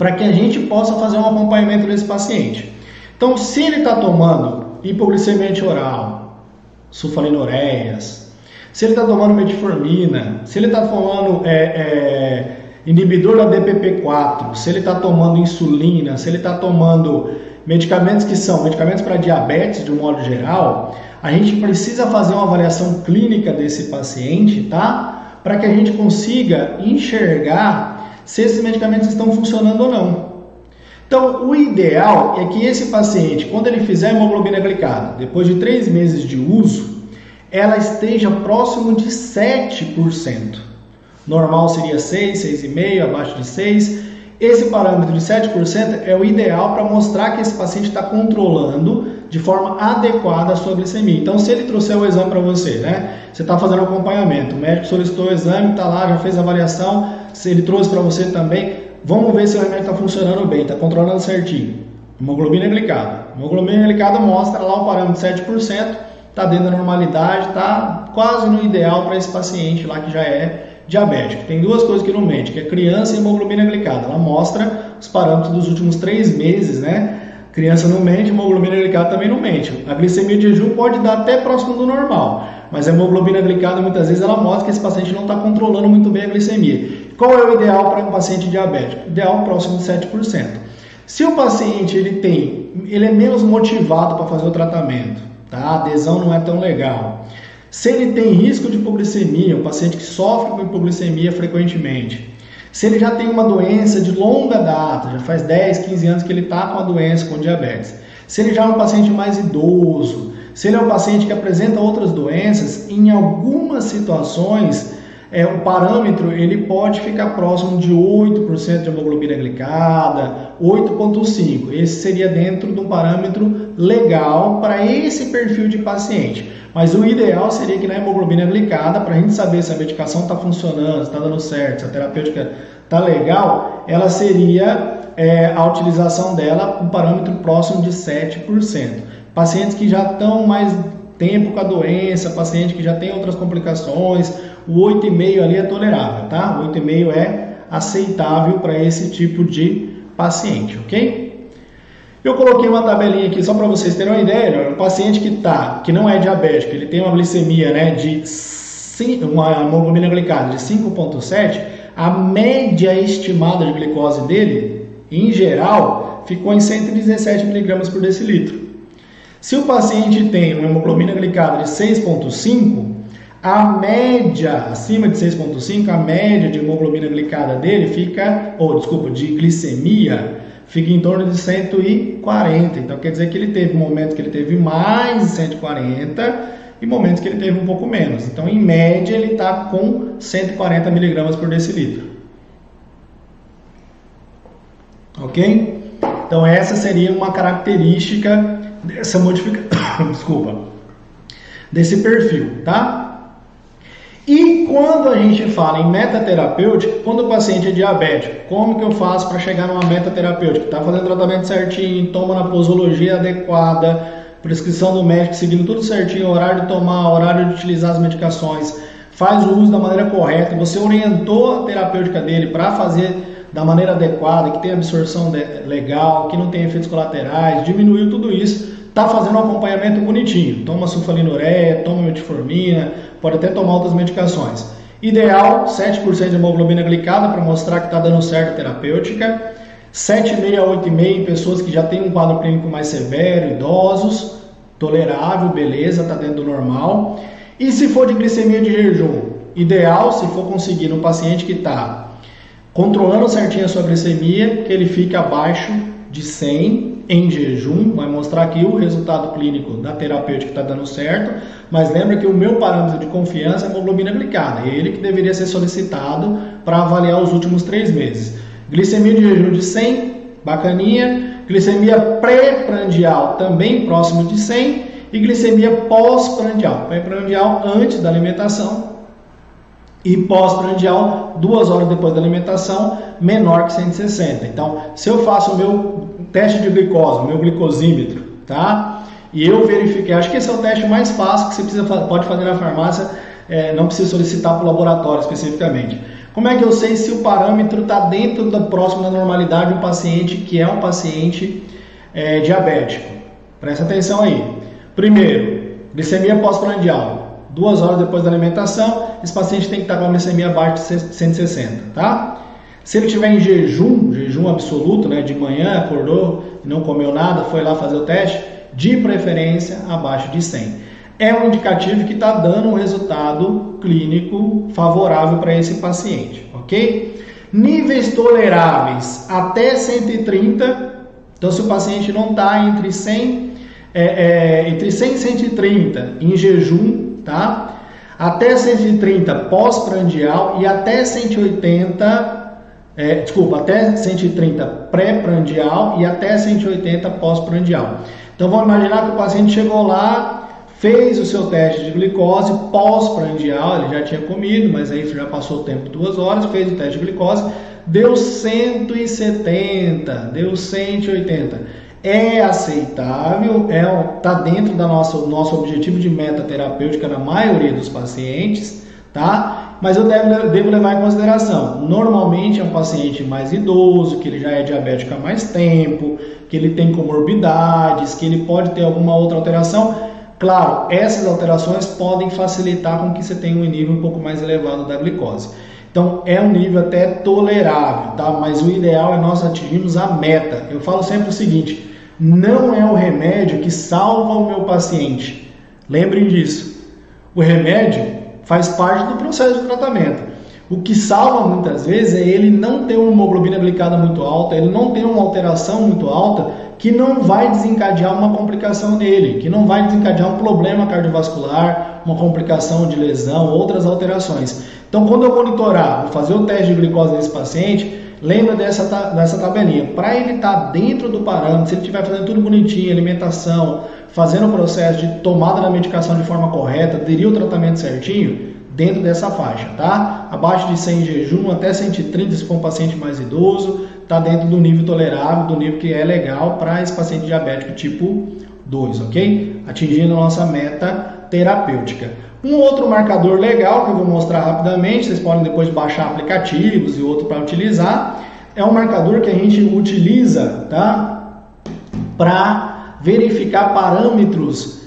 para que a gente possa fazer um acompanhamento desse paciente. Então, se ele está tomando hipoglicemia antioral, sulfonilureias, se ele está tomando metformina, se ele está tomando inibidor da DPP-4, se ele está tomando insulina, se ele está tomando medicamentos que são medicamentos para diabetes de um modo geral, a gente precisa fazer uma avaliação clínica desse paciente, tá? Para que a gente consiga enxergar se esses medicamentos estão funcionando ou não. Então, o ideal é que esse paciente, quando ele fizer hemoglobina glicada, depois de 3 meses de uso, ela esteja próximo de 7%. Normal seria 6, 6,5%, abaixo de 6%. Esse parâmetro de 7% é o ideal para mostrar que esse paciente está controlando de forma adequada a sua glicemia. Então, se ele trouxer o exame para você, né? Você está fazendo acompanhamento, o médico solicitou o exame, está lá, já fez a avaliação, se ele trouxe para você também, vamos ver se o remédio está funcionando bem, está controlando certinho. Hemoglobina glicada. Hemoglobina glicada mostra lá o parâmetro de 7%, está dentro da normalidade, está quase no ideal para esse paciente lá que já é diabético. Tem duas coisas que não mente, que é criança e hemoglobina glicada. Ela mostra os parâmetros dos últimos 3 meses, né? Criança não mente, hemoglobina glicada também não mente. A glicemia de jejum pode dar até próximo do normal, mas a hemoglobina glicada muitas vezes ela mostra que esse paciente não está controlando muito bem a glicemia. Qual é o ideal para um paciente diabético? Ideal próximo de 7%. Se o paciente ele é menos motivado para fazer o tratamento, tá? A adesão não é tão legal. Se ele tem risco de hipoglicemia, um paciente que sofre com hipoglicemia frequentemente, se ele já tem uma doença de longa data, já faz 10, 15 anos que ele está com a doença, com diabetes, se ele já é um paciente mais idoso, se ele é um paciente que apresenta outras doenças, em algumas situações, o parâmetro ele pode ficar próximo de 8% de hemoglobina glicada, 8,5%. Esse seria dentro de um parâmetro legal para esse perfil de paciente. Mas o ideal seria que na hemoglobina glicada, para a gente saber se a medicação está funcionando, se está dando certo, se a terapêutica está legal, ela seria a utilização dela um parâmetro próximo de 7%. Pacientes que já estão mais tempo com a doença, paciente que já tem outras complicações, o 8,5 ali é tolerável, tá? O 8,5 é aceitável para esse tipo de paciente, ok? Eu coloquei uma tabelinha aqui só para vocês terem uma ideia. Um paciente que não é diabético, ele tem uma glicemia, né, uma hemoglobina glicada de 5,7, a média estimada de glicose dele, em geral, ficou em 117 mg por decilitro. Se o paciente tem uma hemoglobina glicada de 6,5, a média, acima de 6,5, a média de hemoglobina glicada dele de glicemia, fica em torno de 140. Então quer dizer que ele teve momentos que ele teve mais de 140 e momentos que ele teve um pouco menos. Então, em média, ele está com 140 mg por decilitro. Ok? Então, essa seria uma característica dessa modificação, desse perfil, tá? E quando a gente fala em metaterapêutica, quando o paciente é diabético, como que eu faço para chegar numa metaterapêutica? Está fazendo tratamento certinho, toma na posologia adequada, prescrição do médico, seguindo tudo certinho, horário de tomar, horário de utilizar as medicações, faz o uso da maneira correta, você orientou a terapêutica dele para fazer da maneira adequada, que tem absorção legal, que não tem efeitos colaterais, diminuiu tudo isso, está fazendo um acompanhamento bonitinho, toma sulfonilureia, toma metformina, pode até tomar outras medicações. Ideal, 7% de hemoglobina glicada para mostrar que está dando certo a terapêutica, 7,5 a 8,5 em pessoas que já têm um quadro clínico mais severo, idosos, tolerável, beleza, está dentro do normal. E se for de glicemia de jejum, ideal, se for conseguir no paciente que está controlando certinho a sua glicemia, que ele fique abaixo de 100 em jejum, vai mostrar aqui o resultado clínico da terapêutica está dando certo, mas lembra que o meu parâmetro de confiança é a hemoglobina glicada, é ele que deveria ser solicitado para avaliar os últimos 3 meses. Glicemia de jejum de 100, bacaninha, glicemia pré-prandial também próximo de 100 e glicemia pós-prandial, pré-prandial antes da alimentação e pós-prandial 2 horas depois da alimentação, menor que 160. Então, se eu faço o meu teste de glicose, o meu glicosímetro, tá? E eu verifiquei, acho que esse é o teste mais fácil que você pode fazer na farmácia, não precisa solicitar para o laboratório especificamente. Como é que eu sei se o parâmetro está dentro da próxima da normalidade de um paciente que é um paciente diabético? Presta atenção aí. Primeiro, glicemia pós-prandial. 2 horas depois da alimentação, esse paciente tem que estar com a glicemia abaixo de 160, tá? Se ele estiver em jejum absoluto, né, de manhã, acordou, não comeu nada, foi lá fazer o teste, de preferência abaixo de 100. É um indicativo que está dando um resultado clínico favorável para esse paciente, ok? Níveis toleráveis até 130, então se o paciente não está entre 100 e 130 em jejum, tá? Até 130 pós-prandial e até 180 até 130 pré-prandial e até 180 pós-prandial. Então vamos imaginar que o paciente chegou lá, fez o seu teste de glicose pós-prandial, ele já tinha comido, mas aí já passou o tempo de 2 horas, fez o teste de glicose, deu 170, deu 180. É aceitável, está dentro do nosso objetivo de meta terapêutica na maioria dos pacientes, tá? Mas eu devo levar em consideração, normalmente é um paciente mais idoso, que ele já é diabético há mais tempo, que ele tem comorbidades, que ele pode ter alguma outra alteração. Claro, essas alterações podem facilitar com que você tenha um nível um pouco mais elevado da glicose. Então, é um nível até tolerável, tá? Mas o ideal é nós atingirmos a meta. Eu falo sempre o seguinte, não é o remédio que salva o meu paciente. Lembrem disso. O remédio faz parte do processo de tratamento. O que salva muitas vezes é ele não ter uma hemoglobina glicada muito alta, ele não ter uma alteração muito alta que não vai desencadear uma complicação nele, que não vai desencadear um problema cardiovascular, uma complicação de lesão, outras alterações. Então, quando eu monitorar, vou fazer o teste de glicose nesse paciente, lembra dessa tabelinha. Para ele estar dentro do parâmetro, se ele estiver fazendo tudo bonitinho, alimentação, fazendo o processo de tomada da medicação de forma correta, aderir o tratamento certinho, dentro dessa faixa, tá? Abaixo de 100 em jejum, até 130 se for um paciente mais idoso, tá dentro do nível tolerável, do nível que é legal para esse paciente diabético tipo 2, ok? Atingindo a nossa meta terapêutica. Um outro marcador legal que eu vou mostrar rapidamente, vocês podem depois baixar aplicativos e outro para utilizar, é um marcador que a gente utiliza, tá? Para verificar parâmetros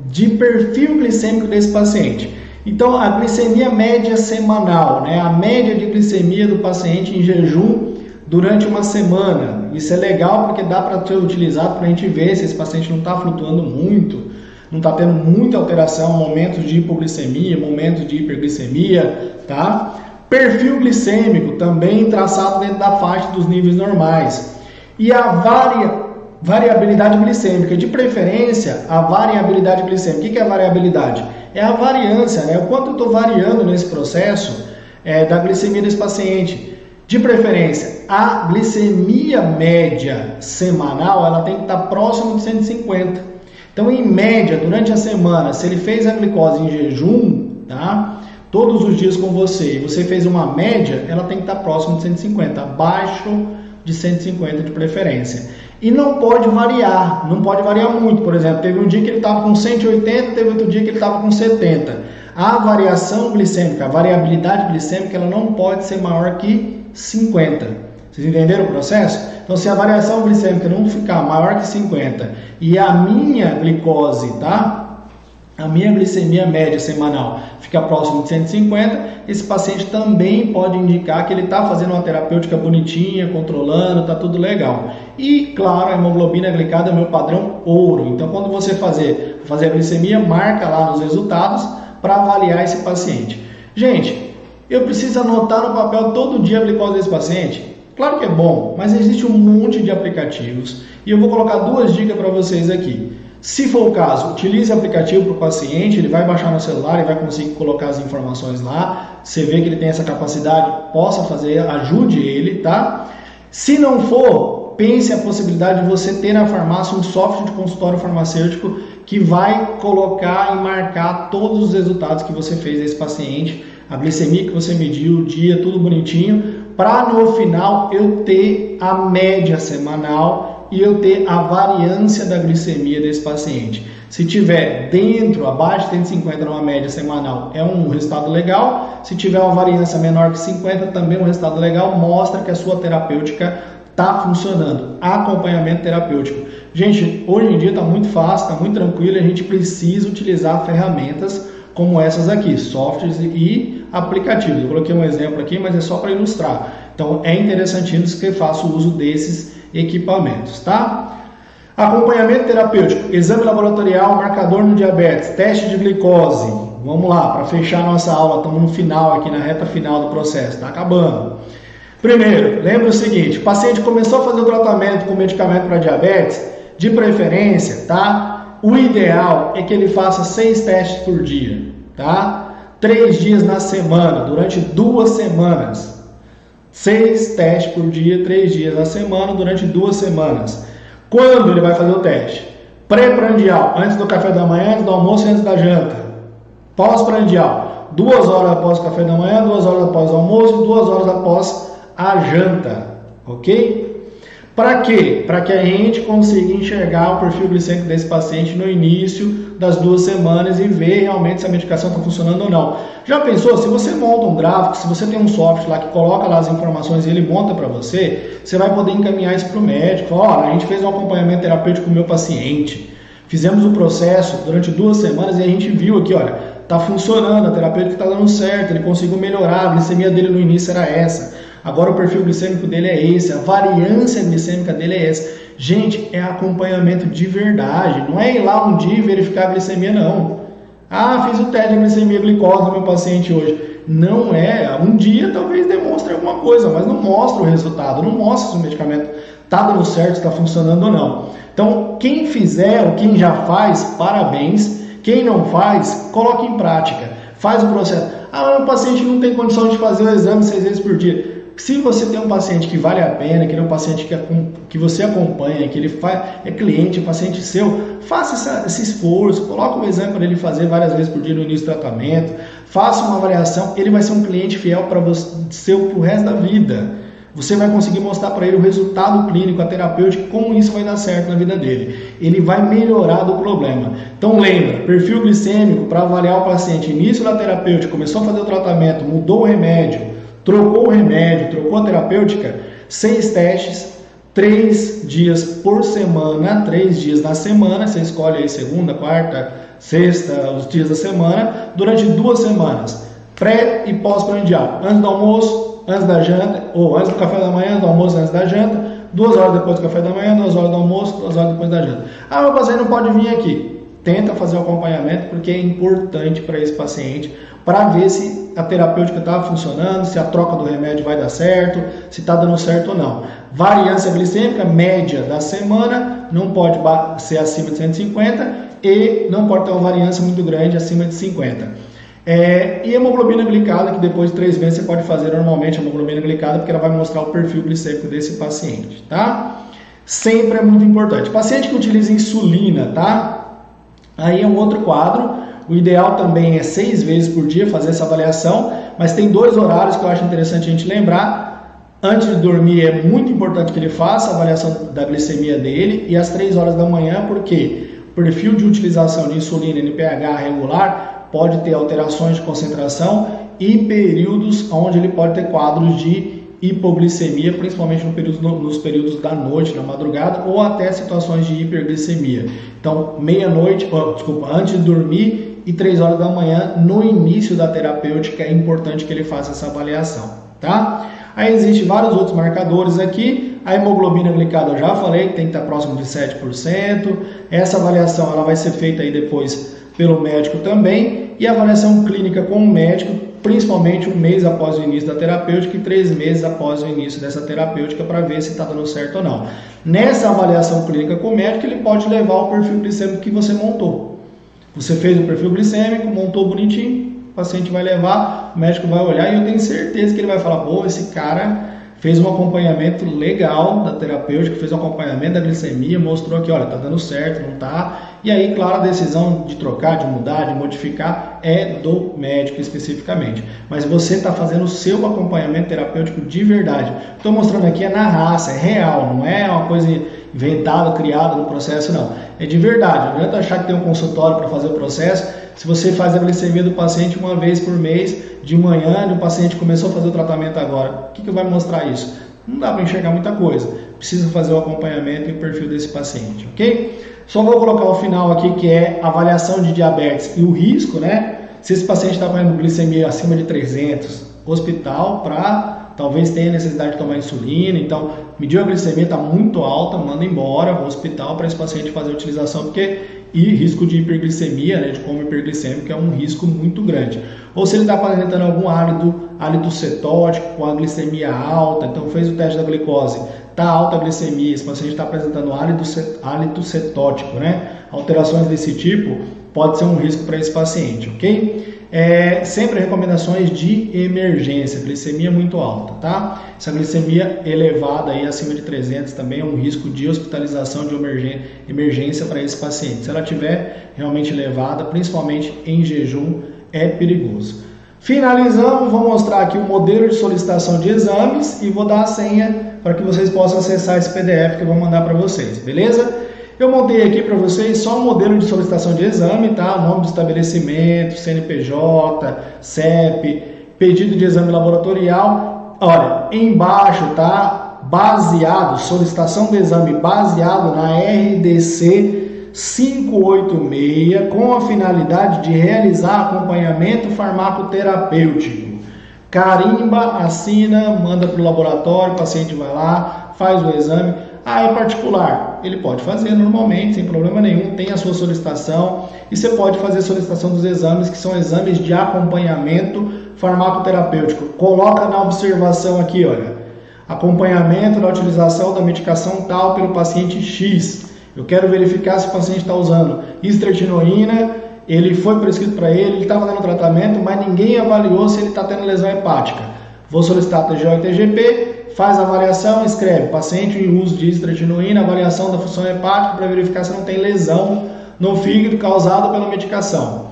de perfil glicêmico desse paciente. Então, a glicemia média semanal, né? A média de glicemia do paciente em jejum durante uma semana. Isso é legal porque dá para ser utilizado para a gente ver se esse paciente não está flutuando muito, não está tendo muita alteração, momentos de hipoglicemia, momentos de hiperglicemia, tá? Perfil glicêmico também traçado dentro da faixa dos níveis normais. E a variabilidade glicêmica, de preferência, a variabilidade glicêmica. O que é a variabilidade? É a variância, né? O quanto eu estou variando nesse processo da glicemia desse paciente. De preferência, a glicemia média semanal, ela tem que estar próximo de 150. Então, em média, durante a semana, se ele fez a glicose em jejum, tá? Todos os dias com você, e você fez uma média, ela tem que estar próximo de 150, abaixo de 150 de preferência. E não pode variar muito. Por exemplo, teve um dia que ele estava com 180, teve outro dia que ele estava com 70. A variação glicêmica, a variabilidade glicêmica, ela não pode ser maior que 50. Vocês entenderam o processo? Então, se a variação glicêmica não ficar maior que 50 e a minha glicose, tá? A minha glicemia média semanal fica próximo de 150, esse paciente também pode indicar que ele está fazendo uma terapêutica bonitinha, controlando, está tudo legal. E, claro, a hemoglobina glicada é o meu padrão ouro. Então, quando você fazer a glicemia, marca lá nos resultados para avaliar esse paciente. Gente, eu preciso anotar no papel todo dia a glicose desse paciente? Claro que é bom, mas existe um monte de aplicativos e eu vou colocar 2 dicas para vocês aqui. Se for o caso, utilize o aplicativo para o paciente, ele vai baixar no celular e vai conseguir colocar as informações lá. Você vê que ele tem essa capacidade, possa fazer, ajude ele, tá? Se não for, pense a possibilidade de você ter na farmácia um software de consultório farmacêutico que vai colocar e marcar todos os resultados que você fez a esse paciente, a glicemia que você mediu, o dia, tudo bonitinho, para no final eu ter a média semanal e eu ter a variância da glicemia desse paciente. Se tiver dentro, abaixo de 150 numa média semanal, é um resultado legal. Se tiver uma variância menor que 50, também é um resultado legal, mostra que a sua terapêutica está funcionando. Acompanhamento terapêutico. Gente, hoje em dia está muito fácil, está muito tranquilo, a gente precisa utilizar ferramentas como essas aqui, softwares e aplicativos. Eu coloquei um exemplo aqui, mas é só para ilustrar. Então, é interessantíssimo que eu faça o uso desses equipamentos, tá? Acompanhamento terapêutico, exame laboratorial, marcador no diabetes, teste de glicose. Vamos lá, para fechar nossa aula, estamos no final aqui, na reta final do processo, está acabando. Primeiro, lembra o seguinte, o paciente começou a fazer o tratamento com medicamento para diabetes, de preferência, tá? O ideal é que ele faça 6 testes por dia, tá? 3 dias na semana, durante 2 semanas. 6 testes por dia, 3 dias na semana, durante 2 semanas. Quando ele vai fazer o teste? Pré-prandial, antes do café da manhã, antes do almoço e antes da janta. Pós-prandial, 2 horas após o café da manhã, 2 horas após o almoço e 2 horas após a janta. Ok? Para quê? Para que a gente consiga enxergar o perfil glicêmico desse paciente no início das 2 semanas e ver realmente se a medicação está funcionando ou não. Já pensou? Se você monta um gráfico, se você tem um software lá que coloca lá as informações e ele monta para você, você vai poder encaminhar isso para o médico. Olha, a gente fez um acompanhamento terapêutico com o meu paciente, fizemos o processo durante 2 semanas e a gente viu aqui, olha, está funcionando, a terapêutica está dando certo, ele conseguiu melhorar, a glicemia dele no início era essa. Agora o perfil glicêmico dele é esse, a variância glicêmica dele é essa. Gente, é acompanhamento de verdade, não é ir lá um dia e verificar a glicemia, não. Ah, fiz o teste de glicemia glicose do meu paciente hoje. Não é, um dia talvez demonstre alguma coisa, mas não mostra o resultado, não mostra se o medicamento está dando certo, está funcionando ou não. Então, quem fizer ou quem já faz, parabéns. Quem não faz, coloque em prática, faz o processo. Ah, o paciente não tem condição de fazer o exame 6 vezes por dia. Se você tem um paciente que vale a pena, que ele é um paciente que você acompanha, que ele é cliente, paciente seu, faça esse esforço, coloque um exame para ele fazer várias vezes por dia no início do tratamento, faça uma avaliação, ele vai ser um cliente fiel para você pro resto da vida. Você vai conseguir mostrar para ele o resultado clínico, a terapêutica, como isso vai dar certo na vida dele. Ele vai melhorar do problema. Então lembra, perfil glicêmico para avaliar o paciente, início da terapêutica, começou a fazer o tratamento, mudou o remédio, trocou o remédio, trocou a terapêutica, 6 testes, 3 dias por semana, 3 dias na semana, você escolhe aí segunda, quarta, sexta, os dias da semana, durante 2 semanas, pré e pós-prandial, antes do almoço, antes da janta, ou antes do café da manhã, antes do almoço, antes da janta, 2 horas depois do café da manhã, 2 horas do almoço, 2 horas depois da janta. Ah, meu paciente não pode vir aqui. Tenta fazer o acompanhamento porque é importante para esse paciente, para ver se a terapêutica está funcionando, se a troca do remédio vai dar certo, se está dando certo ou não. Variância glicêmica média da semana não pode ser acima de 150 e não pode ter uma variância muito grande acima de 50. E hemoglobina glicada, que depois de 3 meses você pode fazer normalmente a hemoglobina glicada, porque ela vai mostrar o perfil glicêmico desse paciente, tá? Sempre é muito importante. Paciente que utiliza insulina, tá? Aí é um outro quadro. O ideal também é 6 vezes por dia fazer essa avaliação, mas tem 2 horários que eu acho interessante a gente lembrar. Antes de dormir é muito importante que ele faça a avaliação da glicemia dele e às 3 horas da manhã, porque o perfil de utilização de insulina NPH regular pode ter alterações de concentração e períodos onde ele pode ter quadros de hipoglicemia, principalmente nos períodos da noite, na madrugada, ou até situações de hiperglicemia. Então, antes de dormir e 3 horas da manhã, no início da terapêutica, é importante que ele faça essa avaliação, tá? Aí existem vários outros marcadores aqui. A hemoglobina glicada eu já falei que tem que estar próximo de 7%. Essa avaliação ela vai ser feita aí depois pelo médico também. E a avaliação clínica com o médico, principalmente 1 mês após o início da terapêutica e 3 meses após o início dessa terapêutica para ver se está dando certo ou não. Nessa avaliação clínica com o médico, ele pode levar o perfil glicêmico que você montou. Você fez o perfil glicêmico, montou bonitinho, o paciente vai levar, o médico vai olhar e eu tenho certeza que ele vai falar, pô, esse cara fez um acompanhamento legal da terapêutica, fez um acompanhamento da glicemia, mostrou que, olha, tá dando certo, não tá. E aí, claro, a decisão de trocar, de mudar, de modificar é do médico especificamente. Mas você está fazendo o seu acompanhamento terapêutico de verdade. Estou mostrando aqui é na raça, é real, não é uma coisa inventado, criado no processo, não. É de verdade, não adianta achar que tem um consultório para fazer o processo, se você faz a glicemia do paciente uma vez por mês, de manhã, e o paciente começou a fazer o tratamento agora, o que vai mostrar isso? Não dá para enxergar muita coisa, precisa fazer o acompanhamento e o perfil desse paciente, ok? Só vou colocar o final aqui, que é avaliação de diabetes e o risco, né? Se esse paciente está com glicemia acima de 300, hospital para talvez tenha necessidade de tomar insulina, então mediu a glicemia, está muito alta, manda embora o hospital para esse paciente fazer a utilização, e risco de hiperglicemia, né, de coma hiperglicêmico, é um risco muito grande. Ou se ele está apresentando algum hálito cetótico, com a glicemia alta, então fez o teste da glicose, está alta a glicemia, esse paciente está apresentando hálito cetótico, né, alterações desse tipo, pode ser um risco para esse paciente, ok? Sempre recomendações de emergência, glicemia muito alta, tá? Essa glicemia elevada aí acima de 300 também é um risco de hospitalização de emergência para esse paciente. Se ela tiver realmente elevada, principalmente em jejum, é perigoso. Finalizamos, vou mostrar aqui o modelo de solicitação de exames e vou dar a senha para que vocês possam acessar esse PDF que eu vou mandar para vocês, beleza? Eu montei aqui para vocês só um modelo de solicitação de exame, tá? Nome do estabelecimento, CNPJ, CEP, pedido de exame laboratorial. Olha, embaixo tá baseado, solicitação de exame baseado na RDC 586, com a finalidade de realizar acompanhamento farmacoterapêutico. Carimba, assina, manda para o laboratório, o paciente vai lá, faz o exame. É particular, ele pode fazer normalmente, sem problema nenhum, tem a sua solicitação e você pode fazer a solicitação dos exames, que são exames de acompanhamento farmacoterapêutico. Coloca na observação aqui, olha, acompanhamento da utilização da medicação tal pelo paciente X. Eu quero verificar se o paciente está usando istretinoína, ele foi prescrito para ele está fazendo tratamento, mas ninguém avaliou se ele está tendo lesão hepática. Vou solicitar TGO e TGP, faz a avaliação, escreve paciente em uso de istretinoína, avaliação da função hepática para verificar se não tem lesão no fígado causada pela medicação.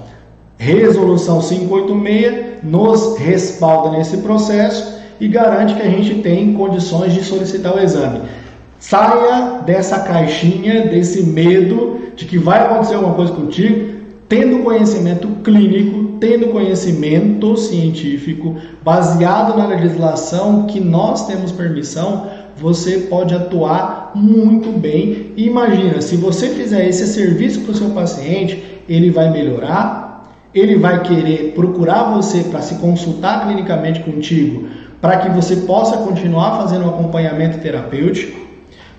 Resolução 586 nos respalda nesse processo e garante que a gente tem condições de solicitar o exame. Saia dessa caixinha, desse medo de que vai acontecer alguma coisa contigo, tendo conhecimento clínico, tendo conhecimento científico, baseado na legislação que nós temos permissão, você pode atuar muito bem. E imagina, se você fizer esse serviço para o seu paciente, ele vai melhorar, ele vai querer procurar você para se consultar clinicamente contigo, para que você possa continuar fazendo um acompanhamento terapêutico,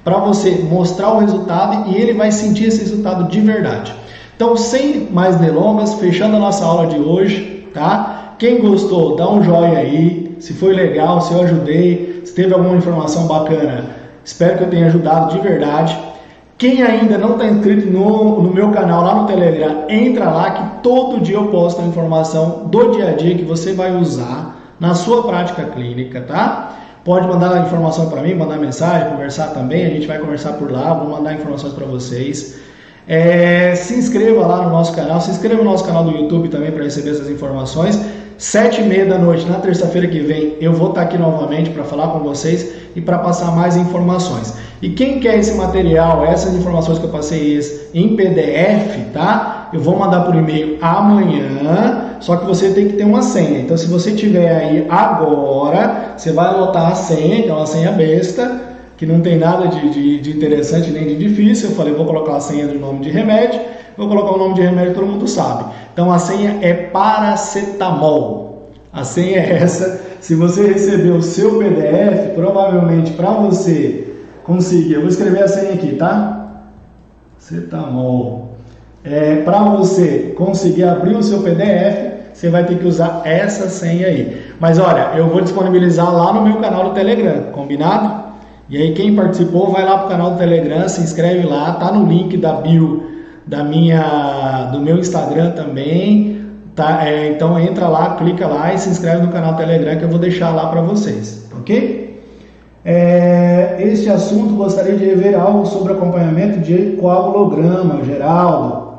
para você mostrar o resultado e ele vai sentir esse resultado de verdade. Então, sem mais delongas, fechando a nossa aula de hoje, tá? Quem gostou, dá um joinha aí, se foi legal, se eu ajudei, se teve alguma informação bacana, espero que eu tenha ajudado de verdade. Quem ainda não está inscrito no meu canal lá no Telegram, entra lá que todo dia eu posto a informação do dia a dia que você vai usar na sua prática clínica, tá? Pode mandar a informação para mim, mandar mensagem, conversar também, a gente vai conversar por lá, vou mandar informações para vocês. Se inscreva lá no nosso canal, se inscreva no nosso canal do YouTube também para receber essas informações. 7h30 da noite, na terça-feira que vem, eu vou estar aqui novamente para falar com vocês e para passar mais informações. E quem quer esse material, essas informações que eu passei em PDF, tá? Eu vou mandar por e-mail amanhã, só que você tem que ter uma senha. Então, se você tiver aí agora, você vai anotar a senha, que é uma senha besta, que não tem nada de interessante nem de difícil. Eu falei, vou colocar a senha do nome de remédio, vou colocar o nome de remédio que todo mundo sabe. Então a senha é paracetamol. A senha é essa. Se você receber o seu PDF, provavelmente para você conseguir, eu vou escrever a senha aqui, tá? Cetamol. Para você conseguir abrir o seu PDF, você vai ter que usar essa senha aí. Mas olha, eu vou disponibilizar lá no meu canal do Telegram, combinado? E aí quem participou vai lá para o canal do Telegram, se inscreve lá, tá no link da bio do meu Instagram também, tá? Então entra lá, clica lá e se inscreve no canal do Telegram que eu vou deixar lá para vocês, ok? Este assunto gostaria de rever algo sobre acompanhamento de coagulograma, Geraldo.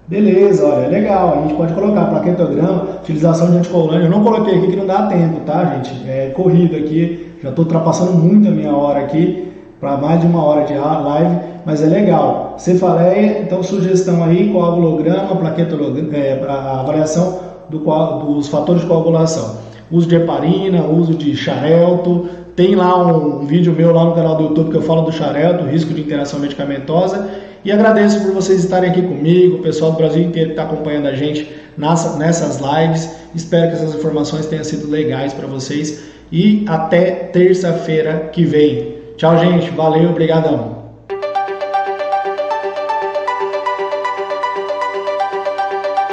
Beleza, olha, legal, a gente pode colocar plaquetograma, utilização de anticoagulante. Eu não coloquei aqui que não dá tempo, tá, gente? É corrido aqui, já estou ultrapassando muito a minha hora aqui. para mais de 1 hora de live, mas é legal. Cefaleia, então sugestão aí, coagulograma, a avaliação dos fatores de coagulação. Uso de heparina, uso de xarelto. Tem lá um vídeo meu lá no canal do YouTube que eu falo do xarelto, risco de interação medicamentosa. E agradeço por vocês estarem aqui comigo, o pessoal do Brasil inteiro que está acompanhando a gente nessas lives. Espero que essas informações tenham sido legais para vocês. E até terça-feira que vem. Tchau, gente. Valeu, obrigadão.